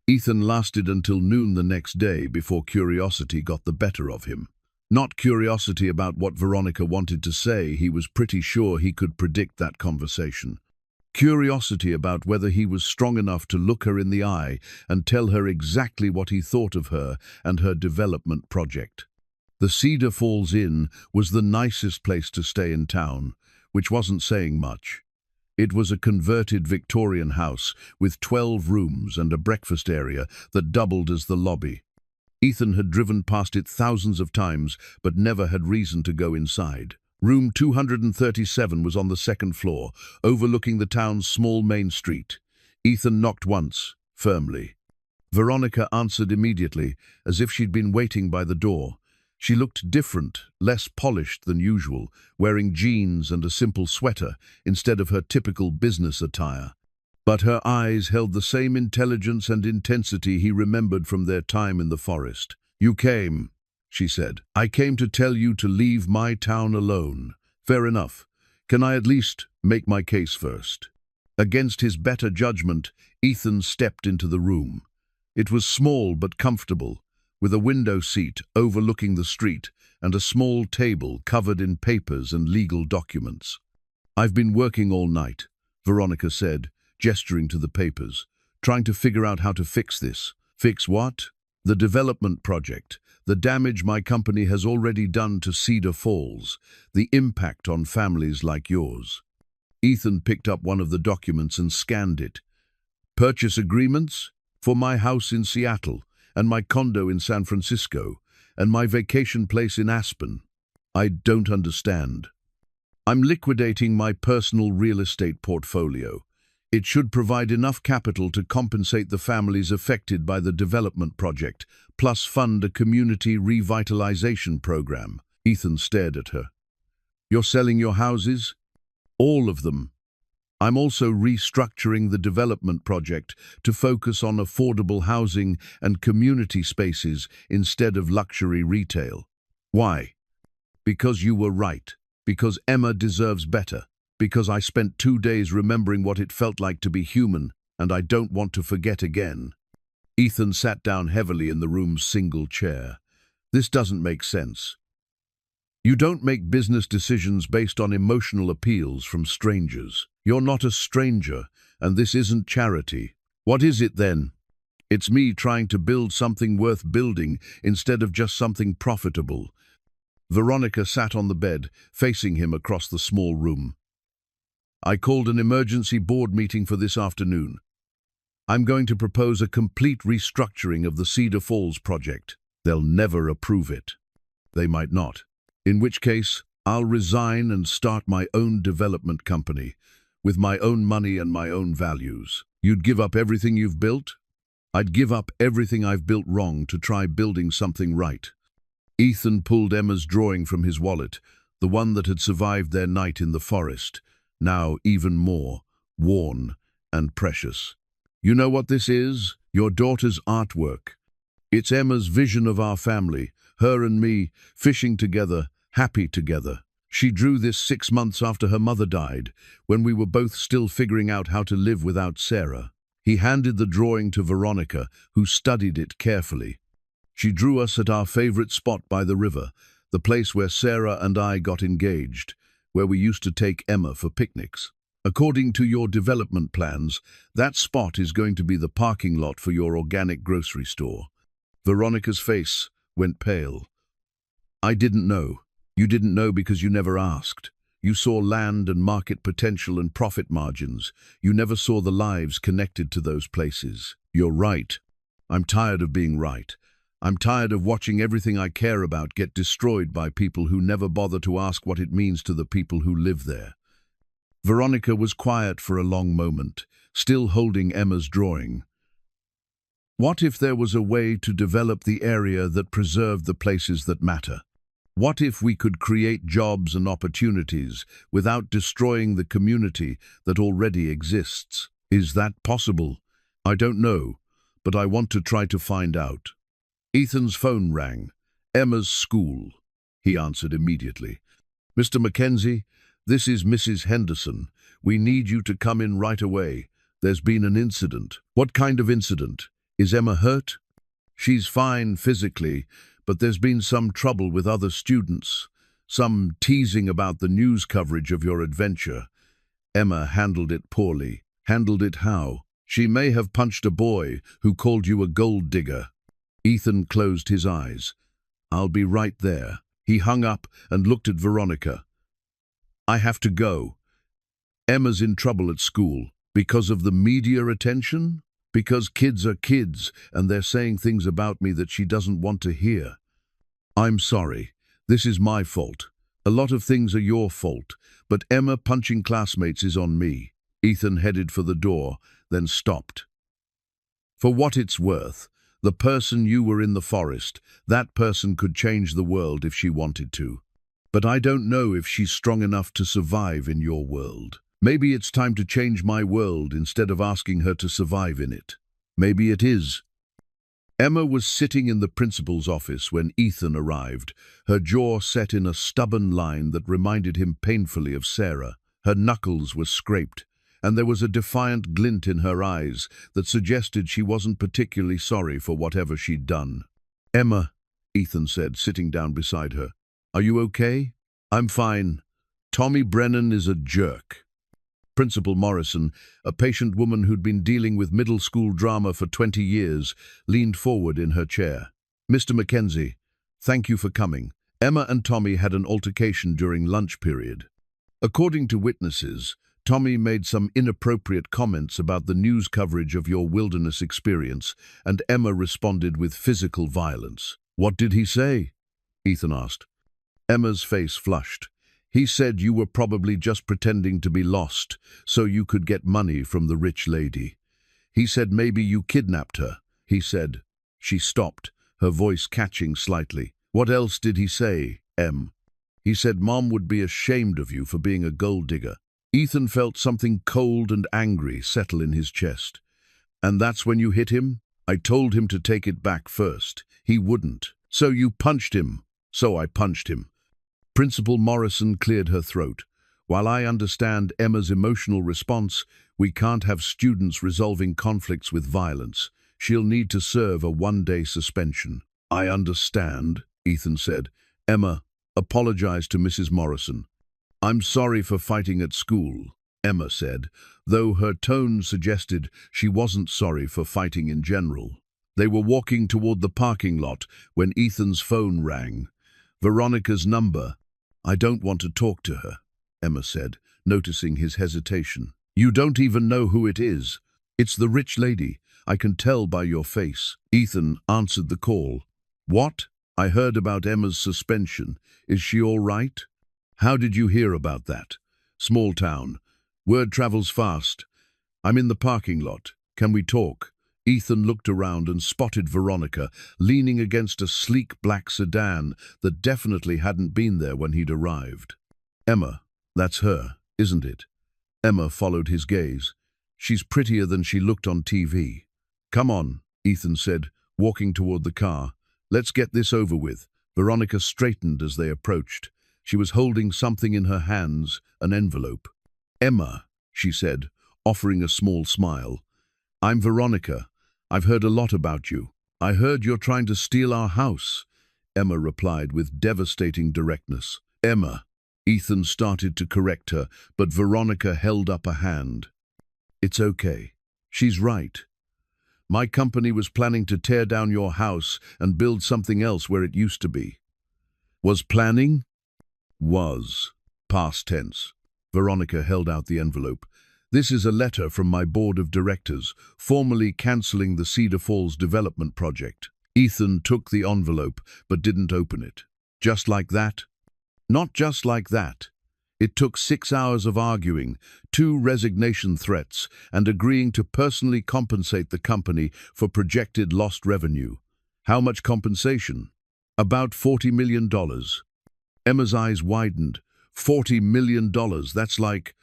Ethan lasted until noon the next day before curiosity got the better of him. Not curiosity about what Veronica wanted to say, he was pretty sure he could predict that conversation. Curiosity about whether he was strong enough to look her in the eye and tell her exactly what he thought of her and her development project. The Cedar Falls Inn was the nicest place to stay in town, which wasn't saying much. It was a converted Victorian house with 12 rooms and a breakfast area that doubled as the lobby. Ethan had driven past it thousands of times, but never had reason to go inside. Room 237 was on the second floor, overlooking the town's small main street. Ethan knocked once, firmly. Veronica answered immediately, as if she'd been waiting by the door. She looked different, less polished than usual, wearing jeans and a simple sweater instead of her typical business attire. But her eyes held the same intelligence and intensity he remembered from their time in the forest. "You came," she said. "I came to tell you to leave my town alone." "Fair enough. Can I at least make my case first?" Against his better judgment, Ethan stepped into the room. It was small but comfortable, with a window seat overlooking the street and a small table covered in papers and legal documents. "I've been working all night," Veronica said, gesturing to the papers, "trying to figure out how to fix this." "Fix what?" "The development project, the damage my company has already done to Cedar Falls, the impact on families like yours." Ethan picked up one of the documents and scanned it. "Purchase agreements? For my house in Seattle, and my condo in San Francisco, and my vacation place in Aspen. I don't understand." "I'm liquidating my personal real estate portfolio. It should provide enough capital to compensate the families affected by the development project, plus fund a community revitalization program." Ethan stared at her. "You're selling your houses?" "All of them. I'm also restructuring the development project to focus on affordable housing and community spaces instead of luxury retail." "Why?" "Because you were right. Because Emma deserves better. Because I spent 2 days remembering what it felt like to be human, and I don't want to forget again." Ethan sat down heavily in the room's single chair. "This doesn't make sense. You don't make business decisions based on emotional appeals from strangers. You're not a stranger, and this isn't charity." "What is it then?" "It's me trying to build something worth building instead of just something profitable." Veronica sat on the bed, facing him across the small room. "I called an emergency board meeting for this afternoon. I'm going to propose a complete restructuring of the Cedar Falls project. They'll never approve it." "They might not. In which case, I'll resign and start my own development company, with my own money and my own values." "You'd give up everything you've built?" I'd give up everything I've built wrong to try building something right. Ethan pulled Emma's drawing from his wallet, the one that had survived their night in the forest, now even more worn and precious. You know what this is? Your daughter's artwork. It's Emma's vision of our family, her and me, fishing together, happy together. She drew this 6 months after her mother died, when we were both still figuring out how to live without Sarah. He handed the drawing to Veronica, who studied it carefully. She drew us at our favorite spot by the river, the place where Sarah and I got engaged, where we used to take Emma for picnics. According to your development plans, that spot is going to be the parking lot for your organic grocery store. Veronica's face went pale. I didn't know. You didn't know because you never asked. You saw land and market potential and profit margins. You never saw the lives connected to those places. You're right. I'm tired of being right. I'm tired of watching everything I care about get destroyed by people who never bother to ask what it means to the people who live there. Veronica was quiet for a long moment, still holding Emma's drawing. What if there was a way to develop the area that preserved the places that matter? What if we could create jobs and opportunities without destroying the community that already exists? Is that possible? I don't know, but I want to try to find out. Ethan's phone rang. Emma's school. He answered immediately. Mr. Mackenzie, this is Mrs. Henderson. We need you to come in right away. There's been an incident. What kind of incident? Is Emma hurt? She's fine physically, but there's been some trouble with other students. Some teasing about the news coverage of your adventure. Emma handled it poorly. Handled it how? She may have punched a boy who called you a gold digger. Ethan closed his eyes. I'll be right there. He hung up and looked at Veronica. I have to go. Emma's in trouble at school. Because of the media attention? Because kids are kids and they're saying things about me that she doesn't want to hear. I'm sorry. This is my fault. A lot of things are your fault, but Emma punching classmates is on me. Ethan headed for the door, then stopped. For what it's worth, the person you were in the forest, that person could change the world if she wanted to. But I don't know if she's strong enough to survive in your world. Maybe it's time to change my world instead of asking her to survive in it. Maybe it is. Emma was sitting in the principal's office when Ethan arrived, her jaw set in a stubborn line that reminded him painfully of Sarah. Her knuckles were scraped, and there was a defiant glint in her eyes that suggested she wasn't particularly sorry for whatever she'd done. Emma, Ethan said, sitting down beside her. Are you okay? I'm fine. Tommy Brennan is a jerk. Principal Morrison, a patient woman who'd been dealing with middle school drama for 20 years, leaned forward in her chair. Mr. Mackenzie, thank you for coming. Emma and Tommy had an altercation during lunch period. According to witnesses, Tommy made some inappropriate comments about the news coverage of your wilderness experience, and Emma responded with physical violence. What did he say? Ethan asked. Emma's face flushed. He said you were probably just pretending to be lost so you could get money from the rich lady. He said maybe you kidnapped her. He said. She stopped, her voice catching slightly. What else did he say, Em? He said Mom would be ashamed of you for being a gold digger. Ethan felt something cold and angry settle in his chest. And that's when you hit him? I told him to take it back first. He wouldn't. So you punched him. So I punched him. Principal Morrison cleared her throat. While I understand Emma's emotional response, we can't have students resolving conflicts with violence. She'll need to serve a one-day suspension. I understand, Ethan said. Emma, apologize to Mrs. Morrison. I'm sorry for fighting at school, Emma said, though her tone suggested she wasn't sorry for fighting in general. They were walking toward the parking lot when Ethan's phone rang. Veronica's number. I don't want to talk to her, Emma said, noticing his hesitation. You don't even know who it is. It's the rich lady. I can tell by your face. Ethan answered the call. What? I heard about Emma's suspension. Is she all right? How did you hear about that? Small town. Word travels fast. I'm in the parking lot. Can we talk? Ethan looked around and spotted Veronica leaning against a sleek black sedan that definitely hadn't been there when he'd arrived. "Emma, that's her, isn't it?" Emma followed his gaze. "She's prettier than she looked on TV." "Come on," Ethan said, walking toward the car. "Let's get this over with." Veronica straightened as they approached. She was holding something in her hands, an envelope. "Emma," she said, offering a small smile. "I'm Veronica. I've heard a lot about you." "I heard you're trying to steal our house," Emma replied with devastating directness. "Emma." Ethan started to correct her, but Veronica held up a hand. "It's okay. She's right. My company was planning to tear down your house and build something else where it used to be." "Was planning?" "Was. Past tense." Veronica held out the envelope. "This is a letter from my board of directors, formally cancelling the Cedar Falls development project." Ethan took the envelope, but didn't open it. "Just like that?" "Not just like that. It took 6 hours of arguing, 2 resignation threats, and agreeing to personally compensate the company for projected lost revenue." "How much compensation?" "About $40 million. Emma's eyes widened. $40 million, that's like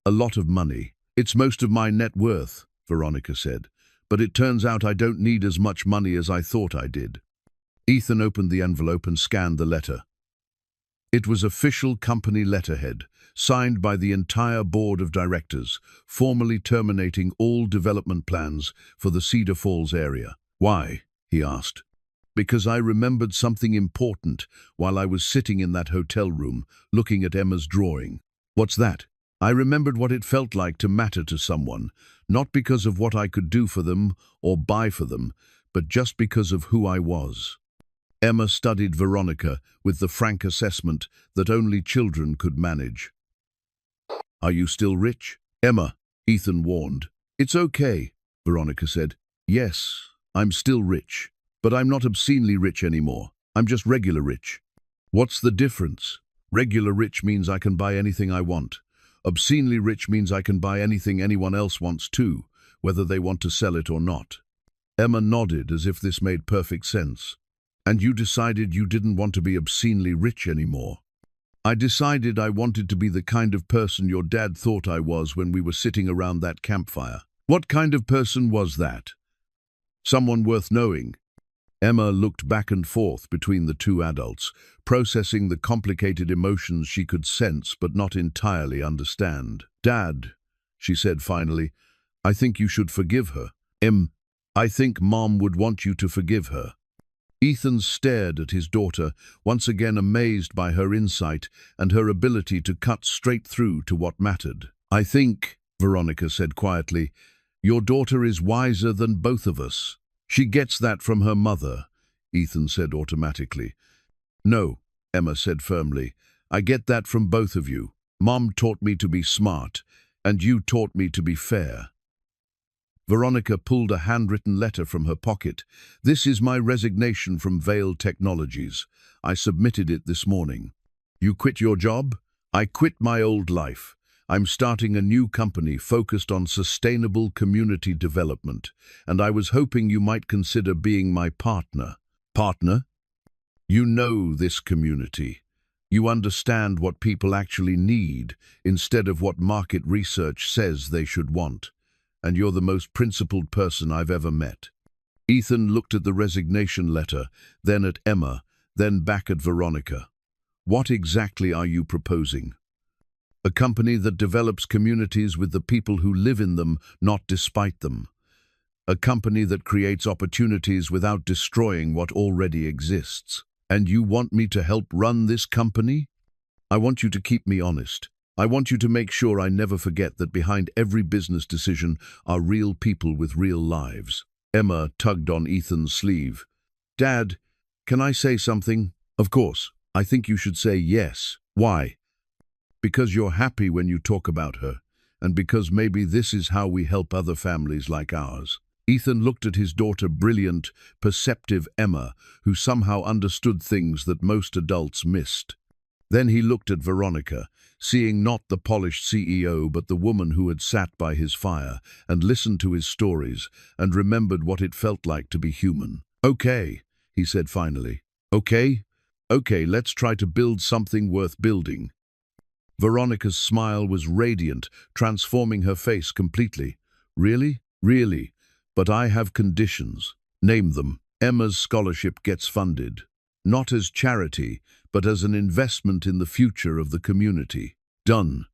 a lot of money. "It's most of my net worth," Veronica said, "but it turns out I don't need as much money as I thought I did." Ethan opened the envelope and scanned the letter. It was official company letterhead, signed by the entire board of directors, formally terminating all development plans for the Cedar Falls area. "Why?" he asked. "Because I remembered something important while I was sitting in that hotel room, looking at Emma's drawing." "What's that?" "I remembered what it felt like to matter to someone, not because of what I could do for them or buy for them, but just because of who I was." Emma studied Veronica with the frank assessment that only children could manage. "Are you still rich?" "Emma," Ethan warned. "It's okay," Veronica said. "Yes, I'm still rich, but I'm not obscenely rich anymore. I'm just regular rich." "What's the difference?" "Regular rich means I can buy anything I want. Obscenely rich means I can buy anything anyone else wants too, whether they want to sell it or not." Emma nodded as if this made perfect sense. "And you decided you didn't want to be obscenely rich anymore." "I decided I wanted to be the kind of person your dad thought I was when we were sitting around that campfire." "What kind of person was that?" "Someone worth knowing." Emma looked back and forth between the two adults, processing the complicated emotions she could sense but not entirely understand. "Dad," she said finally, "I think you should forgive her." "I think Mom would want you to forgive her." Ethan stared at his daughter, once again amazed by her insight and her ability to cut straight through to what mattered. "I think," Veronica said quietly, "your daughter is wiser than both of us." "She gets that from her mother," Ethan said automatically. "No," Emma said firmly, "I get that from both of you. Mom taught me to be smart, and you taught me to be fair." Veronica pulled a handwritten letter from her pocket. "This is my resignation from Veil Technologies. I submitted it this morning." "You quit your job?" "I quit my old life. I'm starting a new company focused on sustainable community development, and I was hoping you might consider being my partner." "Partner?" "You know this community. You understand what people actually need instead of what market research says they should want. And you're the most principled person I've ever met." Ethan looked at the resignation letter, then at Emma, then back at Veronica. "What exactly are you proposing?" "A company that develops communities with the people who live in them, not despite them. A company that creates opportunities without destroying what already exists." "And you want me to help run this company?" "I want you to keep me honest. I want you to make sure I never forget that behind every business decision are real people with real lives." Emma tugged on Ethan's sleeve. "Dad, can I say something?" "Of course. I think you should say yes." "Why?" "Because you're happy when you talk about her, and because maybe this is how we help other families like ours." Ethan looked at his daughter, brilliant, perceptive Emma, who somehow understood things that most adults missed. Then he looked at Veronica, seeing not the polished CEO but the woman who had sat by his fire and listened to his stories and remembered what it felt like to be human. "Okay," he said finally. "Okay? Okay, let's try to build something worth building." Veronica's smile was radiant, transforming her face completely. "Really? Really? But I have conditions." "Name them." "Emma's scholarship gets funded. Not as charity, but as an investment in the future of the community." "Done.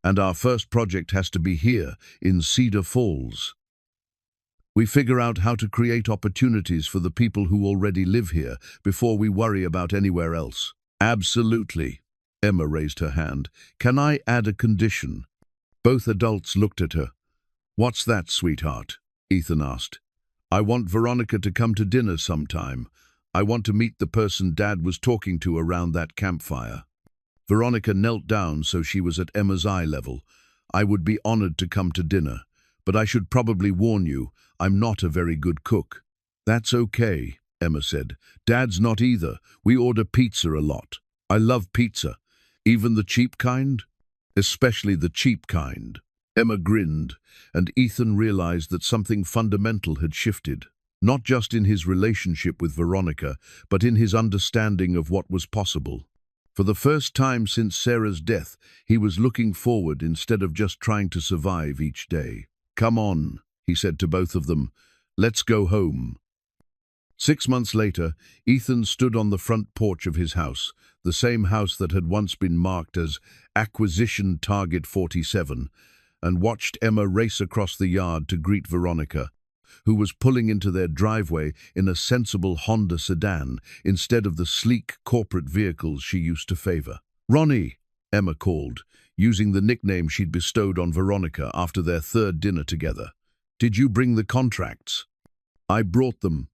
And our first project has to be here, in Cedar Falls. We figure out how to create opportunities for the people who already live here before we worry about anywhere else." "Absolutely." Emma raised her hand. "Can I add a condition?" Both adults looked at her. "What's that, sweetheart?" Ethan asked. "I want Veronica to come to dinner sometime. I want to meet the person Dad was talking to around that campfire." Veronica knelt down so she was at Emma's eye level. "I would be honored to come to dinner, but I should probably warn you, I'm not a very good cook." "That's okay," Emma said. "Dad's not either. We order pizza a lot. I love pizza. Even the cheap kind?" "Especially the cheap kind." Emma grinned, and Ethan realized that something fundamental had shifted, not just in his relationship with Veronica, but in his understanding of what was possible. For the first time since Sarah's death, he was looking forward instead of just trying to survive each day. "Come on," he said to both of them. "Let's go home." 6 months later, Ethan stood on the front porch of his house, the same house that had once been marked as Acquisition Target 47, and watched Emma race across the yard to greet Veronica, who was pulling into their driveway in a sensible Honda sedan instead of the sleek corporate vehicles she used to favor. "Ronnie," Emma called, using the nickname she'd bestowed on Veronica after their third dinner together. "Did you bring the contracts?" "I brought them,"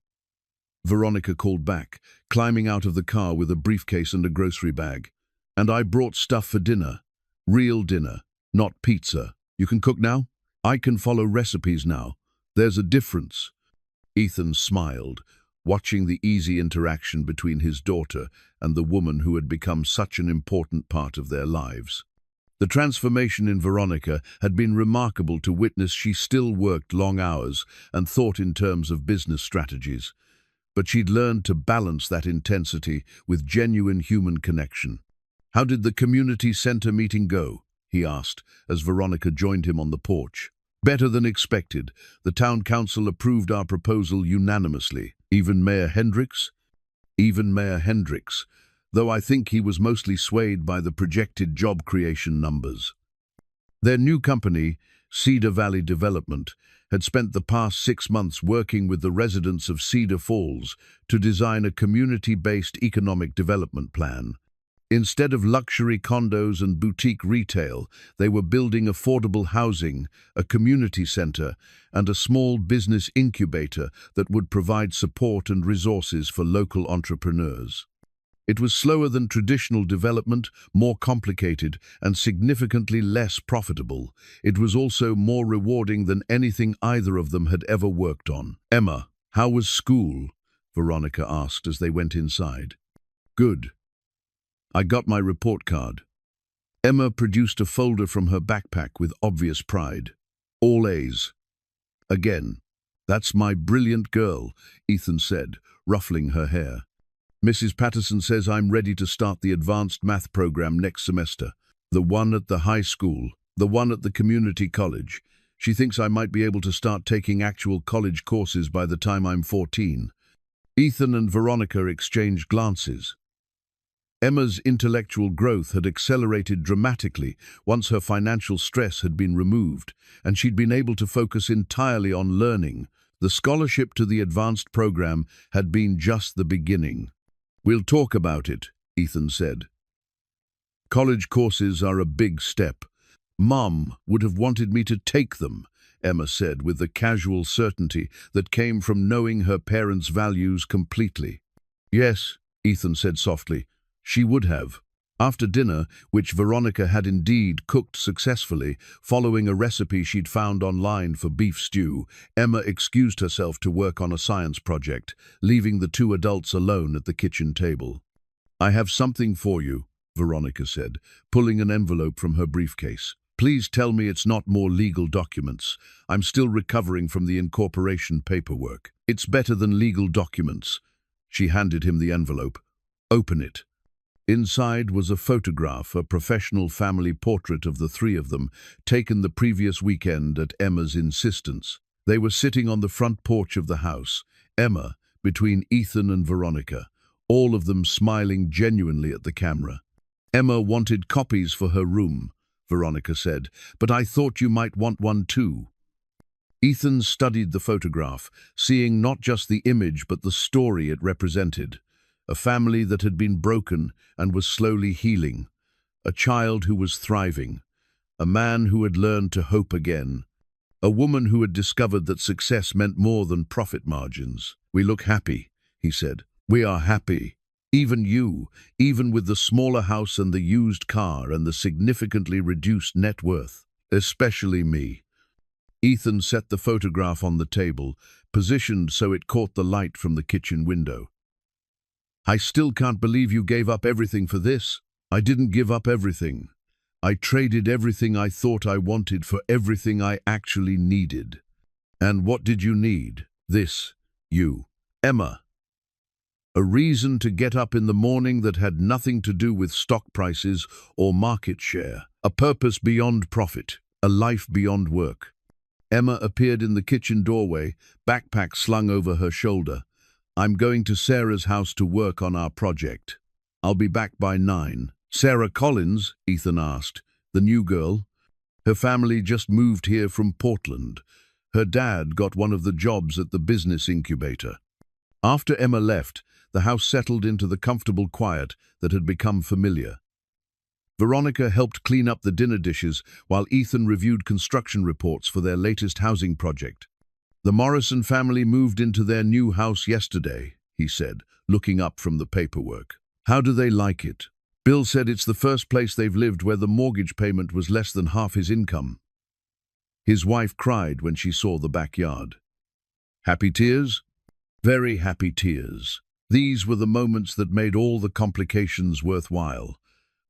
Veronica called back, climbing out of the car with a briefcase and a grocery bag. "And I brought stuff for dinner. Real dinner, not pizza. You can cook now? I can follow recipes now. There's a difference." Ethan smiled, watching the easy interaction between his daughter and the woman who had become such an important part of their lives. The transformation in Veronica had been remarkable to witness. She still worked long hours and thought in terms of business strategies, but she'd learned to balance that intensity with genuine human connection. "How did the community center meeting go?" he asked, as Veronica joined him on the porch. "Better than expected. The town council approved our proposal unanimously. Even Mayor Hendricks?" "Even Mayor Hendricks, though I think he was mostly swayed by the projected job creation numbers." Their new company, Cedar Valley Development, had spent the past 6 months working with the residents of Cedar Falls to design a community-based economic development plan. Instead of luxury condos and boutique retail, they were building affordable housing, a community center, and a small business incubator that would provide support and resources for local entrepreneurs. It was slower than traditional development, more complicated, and significantly less profitable. It was also more rewarding than anything either of them had ever worked on. "Emma, how was school?" Veronica asked as they went inside. "Good. I got my report card." Emma produced a folder from her backpack with obvious pride. "All A's. Again." "That's my brilliant girl," Ethan said, ruffling her hair. "Mrs. Patterson says I'm ready to start the advanced math program next semester. The one at the high school, the one at the community college. She thinks I might be able to start taking actual college courses by the time I'm 14. Ethan and Veronica exchanged glances. Emma's intellectual growth had accelerated dramatically once her financial stress had been removed, and she'd been able to focus entirely on learning. The scholarship to the advanced program had been just the beginning. "We'll talk about it," Ethan said. "College courses are a big step. Mom would have wanted me to take them," Emma said with the casual certainty that came from knowing her parents' values completely. "Yes," Ethan said softly, "she would have." After dinner, which Veronica had indeed cooked successfully, following a recipe she'd found online for beef stew, Emma excused herself to work on a science project, leaving the two adults alone at the kitchen table. "I have something for you," Veronica said, pulling an envelope from her briefcase. Please tell me it's not more legal documents. I'm still recovering from the incorporation paperwork. It's better than legal documents. She handed him the envelope. Open it. Inside was a photograph, a professional family portrait of the three of them, taken the previous weekend at Emma's insistence. They were sitting on the front porch of the house, Emma between Ethan and Veronica, all of them smiling genuinely at the camera. Emma wanted copies for her room, Veronica said, but I thought you might want one too. Ethan studied the photograph, seeing not just the image but the story it represented. A family that had been broken and was slowly healing. A child who was thriving. A man who had learned to hope again. A woman who had discovered that success meant more than profit margins. We look happy, he said. We are happy. Even you, even with the smaller house and the used car and the significantly reduced net worth. Especially me. Ethan set the photograph on the table, positioned so it caught the light from the kitchen window. I still can't believe you gave up everything for this. I didn't give up everything. I traded everything I thought I wanted for everything I actually needed. And what did you need? This. You. Emma. A reason to get up in the morning that had nothing to do with stock prices or market share. A purpose beyond profit. A life beyond work. Emma appeared in the kitchen doorway, backpack slung over her shoulder. I'm going to Sarah's house to work on our project. I'll be back by 9. Sarah Collins, Ethan asked, the new girl. Her family just moved here from Portland. Her dad got one of the jobs at the business incubator. After Emma left, the house settled into the comfortable quiet that had become familiar. Veronica helped clean up the dinner dishes while Ethan reviewed construction reports for their latest housing project. The Morrison family moved into their new house yesterday, he said, looking up from the paperwork. How do they like it? Bill said it's the first place they've lived where the mortgage payment was less than half his income. His wife cried when she saw the backyard. Happy tears? Very happy tears. These were the moments that made all the complications worthwhile.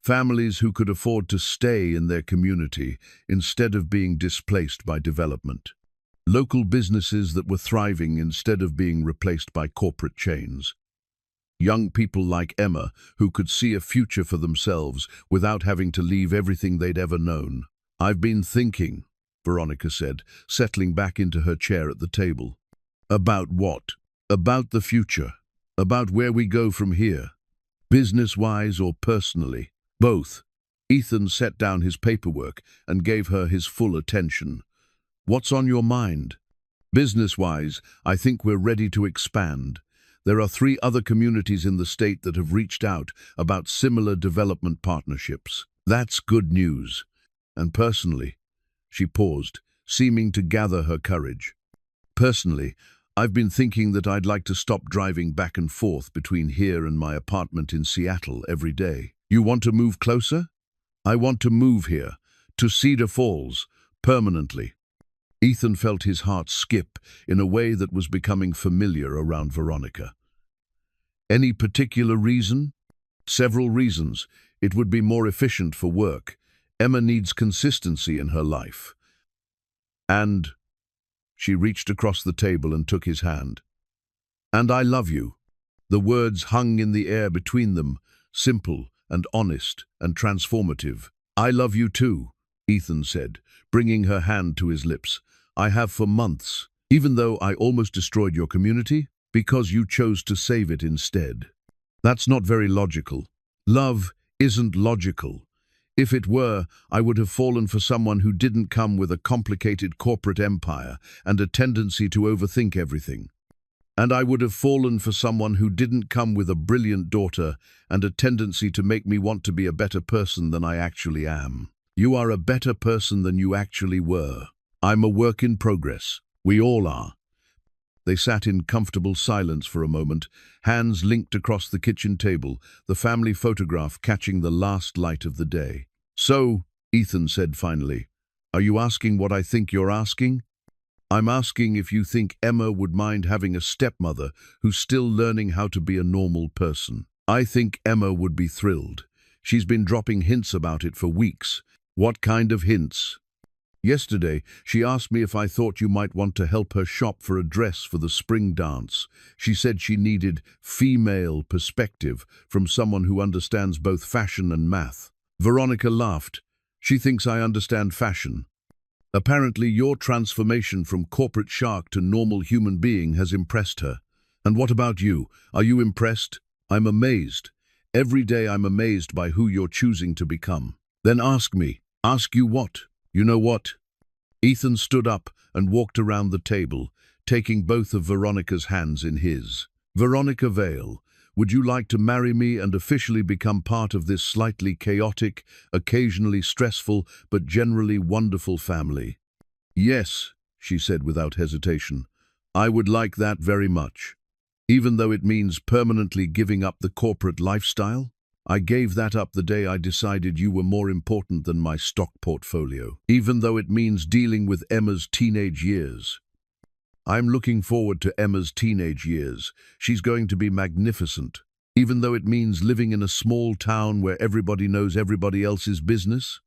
Families who could afford to stay in their community instead of being displaced by development. Local businesses that were thriving instead of being replaced by corporate chains. Young people like Emma who could see a future for themselves without having to leave everything they'd ever known. I've been thinking, Veronica said, settling back into her chair at the table. About what? About the future. About where we go from here. Business-wise or personally. Both. Ethan set down his paperwork and gave her his full attention. What's on your mind? Business-wise, I think we're ready to expand. There are 3 other communities in the state that have reached out about similar development partnerships. That's good news. And personally, she paused, seeming to gather her courage. Personally, I've been thinking that I'd like to stop driving back and forth between here and my apartment in Seattle every day. You want to move closer? I want to move here, to Cedar Falls, permanently. Ethan felt his heart skip in a way that was becoming familiar around Veronica. Any particular reason? Several reasons. It would be more efficient for work. Emma needs consistency in her life. And she reached across the table and took his hand. And I love you. The words hung in the air between them, simple and honest and transformative. I love you too, Ethan said, bringing her hand to his lips. I have for months, even though I almost destroyed your community, because you chose to save it instead. That's not very logical. Love isn't logical. If it were, I would have fallen for someone who didn't come with a complicated corporate empire and a tendency to overthink everything. And I would have fallen for someone who didn't come with a brilliant daughter and a tendency to make me want to be a better person than I actually am. You are a better person than you actually were. I'm a work in progress. We all are. They sat in comfortable silence for a moment, hands linked across the kitchen table, the family photograph catching the last light of the day. So, Ethan said finally, are you asking what I think you're asking? I'm asking if you think Emma would mind having a stepmother who's still learning how to be a normal person. I think Emma would be thrilled. She's been dropping hints about it for weeks. What kind of hints? Yesterday, she asked me if I thought you might want to help her shop for a dress for the spring dance. She said she needed female perspective from someone who understands both fashion and math. Veronica laughed. She thinks I understand fashion. Apparently, your transformation from corporate shark to normal human being has impressed her. And what about you? Are you impressed? I'm amazed. Every day I'm amazed by who you're choosing to become. Then ask me. Ask you what? You know what? Ethan stood up and walked around the table, taking both of Veronica's hands in his. Veronica Vale, would you like to marry me and officially become part of this slightly chaotic, occasionally stressful, but generally wonderful family? Yes, she said without hesitation. I would like that very much. Even though it means permanently giving up the corporate lifestyle? I gave that up the day I decided you were more important than my stock portfolio, even though it means dealing with Emma's teenage years. I'm looking forward to Emma's teenage years. She's going to be magnificent, even though it means living in a small town where everybody knows everybody else's business.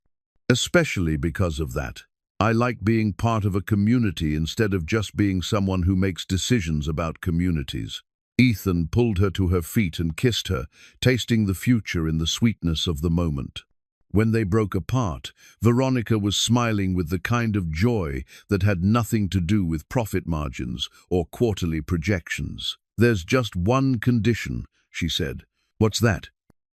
Especially because of that. I like being part of a community instead of just being someone who makes decisions about communities. Ethan pulled her to her feet and kissed her, tasting the future in the sweetness of the moment. When they broke apart, Veronica was smiling with the kind of joy that had nothing to do with profit margins or quarterly projections. There's just one condition, she said. What's that?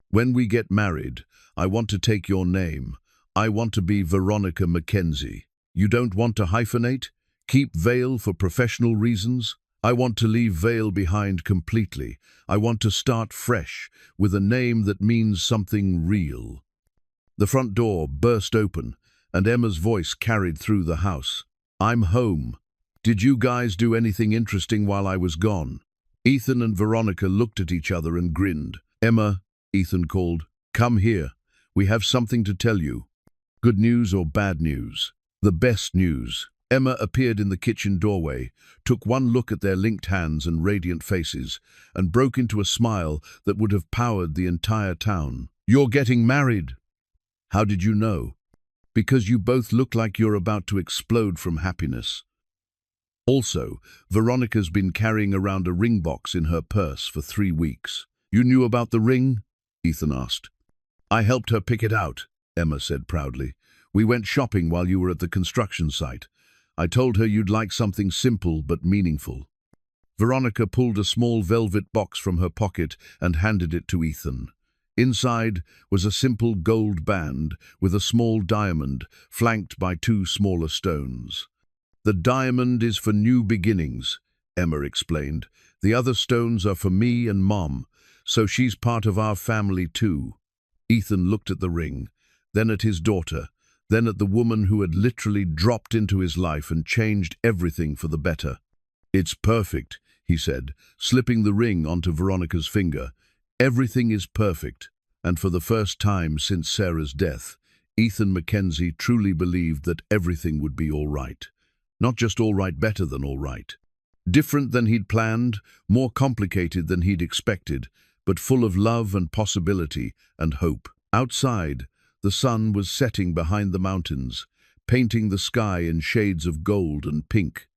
When we get married, I want to take your name. I want to be Veronica Mackenzie. You don't want to hyphenate? Keep Vale for professional reasons? I want to leave Vale behind completely. I want to start fresh, with a name that means something real. The front door burst open, and Emma's voice carried through the house. I'm home. Did you guys do anything interesting while I was gone? Ethan and Veronica looked at each other and grinned. Emma, Ethan called, come here. We have something to tell you. Good news or bad news? The best news. Emma appeared in the kitchen doorway, took one look at their linked hands and radiant faces, and broke into a smile that would have powered the entire town. You're getting married. How did you know? Because you both look like you're about to explode from happiness. Also, Veronica's been carrying around a ring box in her purse for 3 weeks. You knew about the ring? Ethan asked. I helped her pick it out, Emma said proudly. We went shopping while you were at the construction site. I told her you'd like something simple but meaningful. Veronica pulled a small velvet box from her pocket and handed it to Ethan. Inside was a simple gold band with a small diamond flanked by 2 smaller stones. The diamond is for new beginnings, Emma explained. The other stones are for me and Mom, so she's part of our family too. Ethan looked at the ring, then at his daughter, then at the woman who had literally dropped into his life and changed everything for the better. It's perfect, he said, slipping the ring onto Veronica's finger. Everything is perfect, and for the first time since Sarah's death, Ethan Mackenzie truly believed that everything would be all right. Not just all right, better than all right. Different than he'd planned, more complicated than he'd expected, but full of love and possibility and hope. Outside, the sun was setting behind the mountains, painting the sky in shades of gold and pink.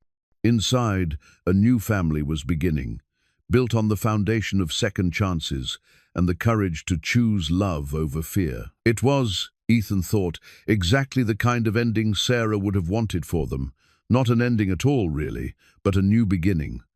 Inside, a new family was beginning, built on the foundation of second chances and the courage to choose love over fear. It was, Ethan thought, exactly the kind of ending Sarah would have wanted for them. Not an ending at all, really, but a new beginning.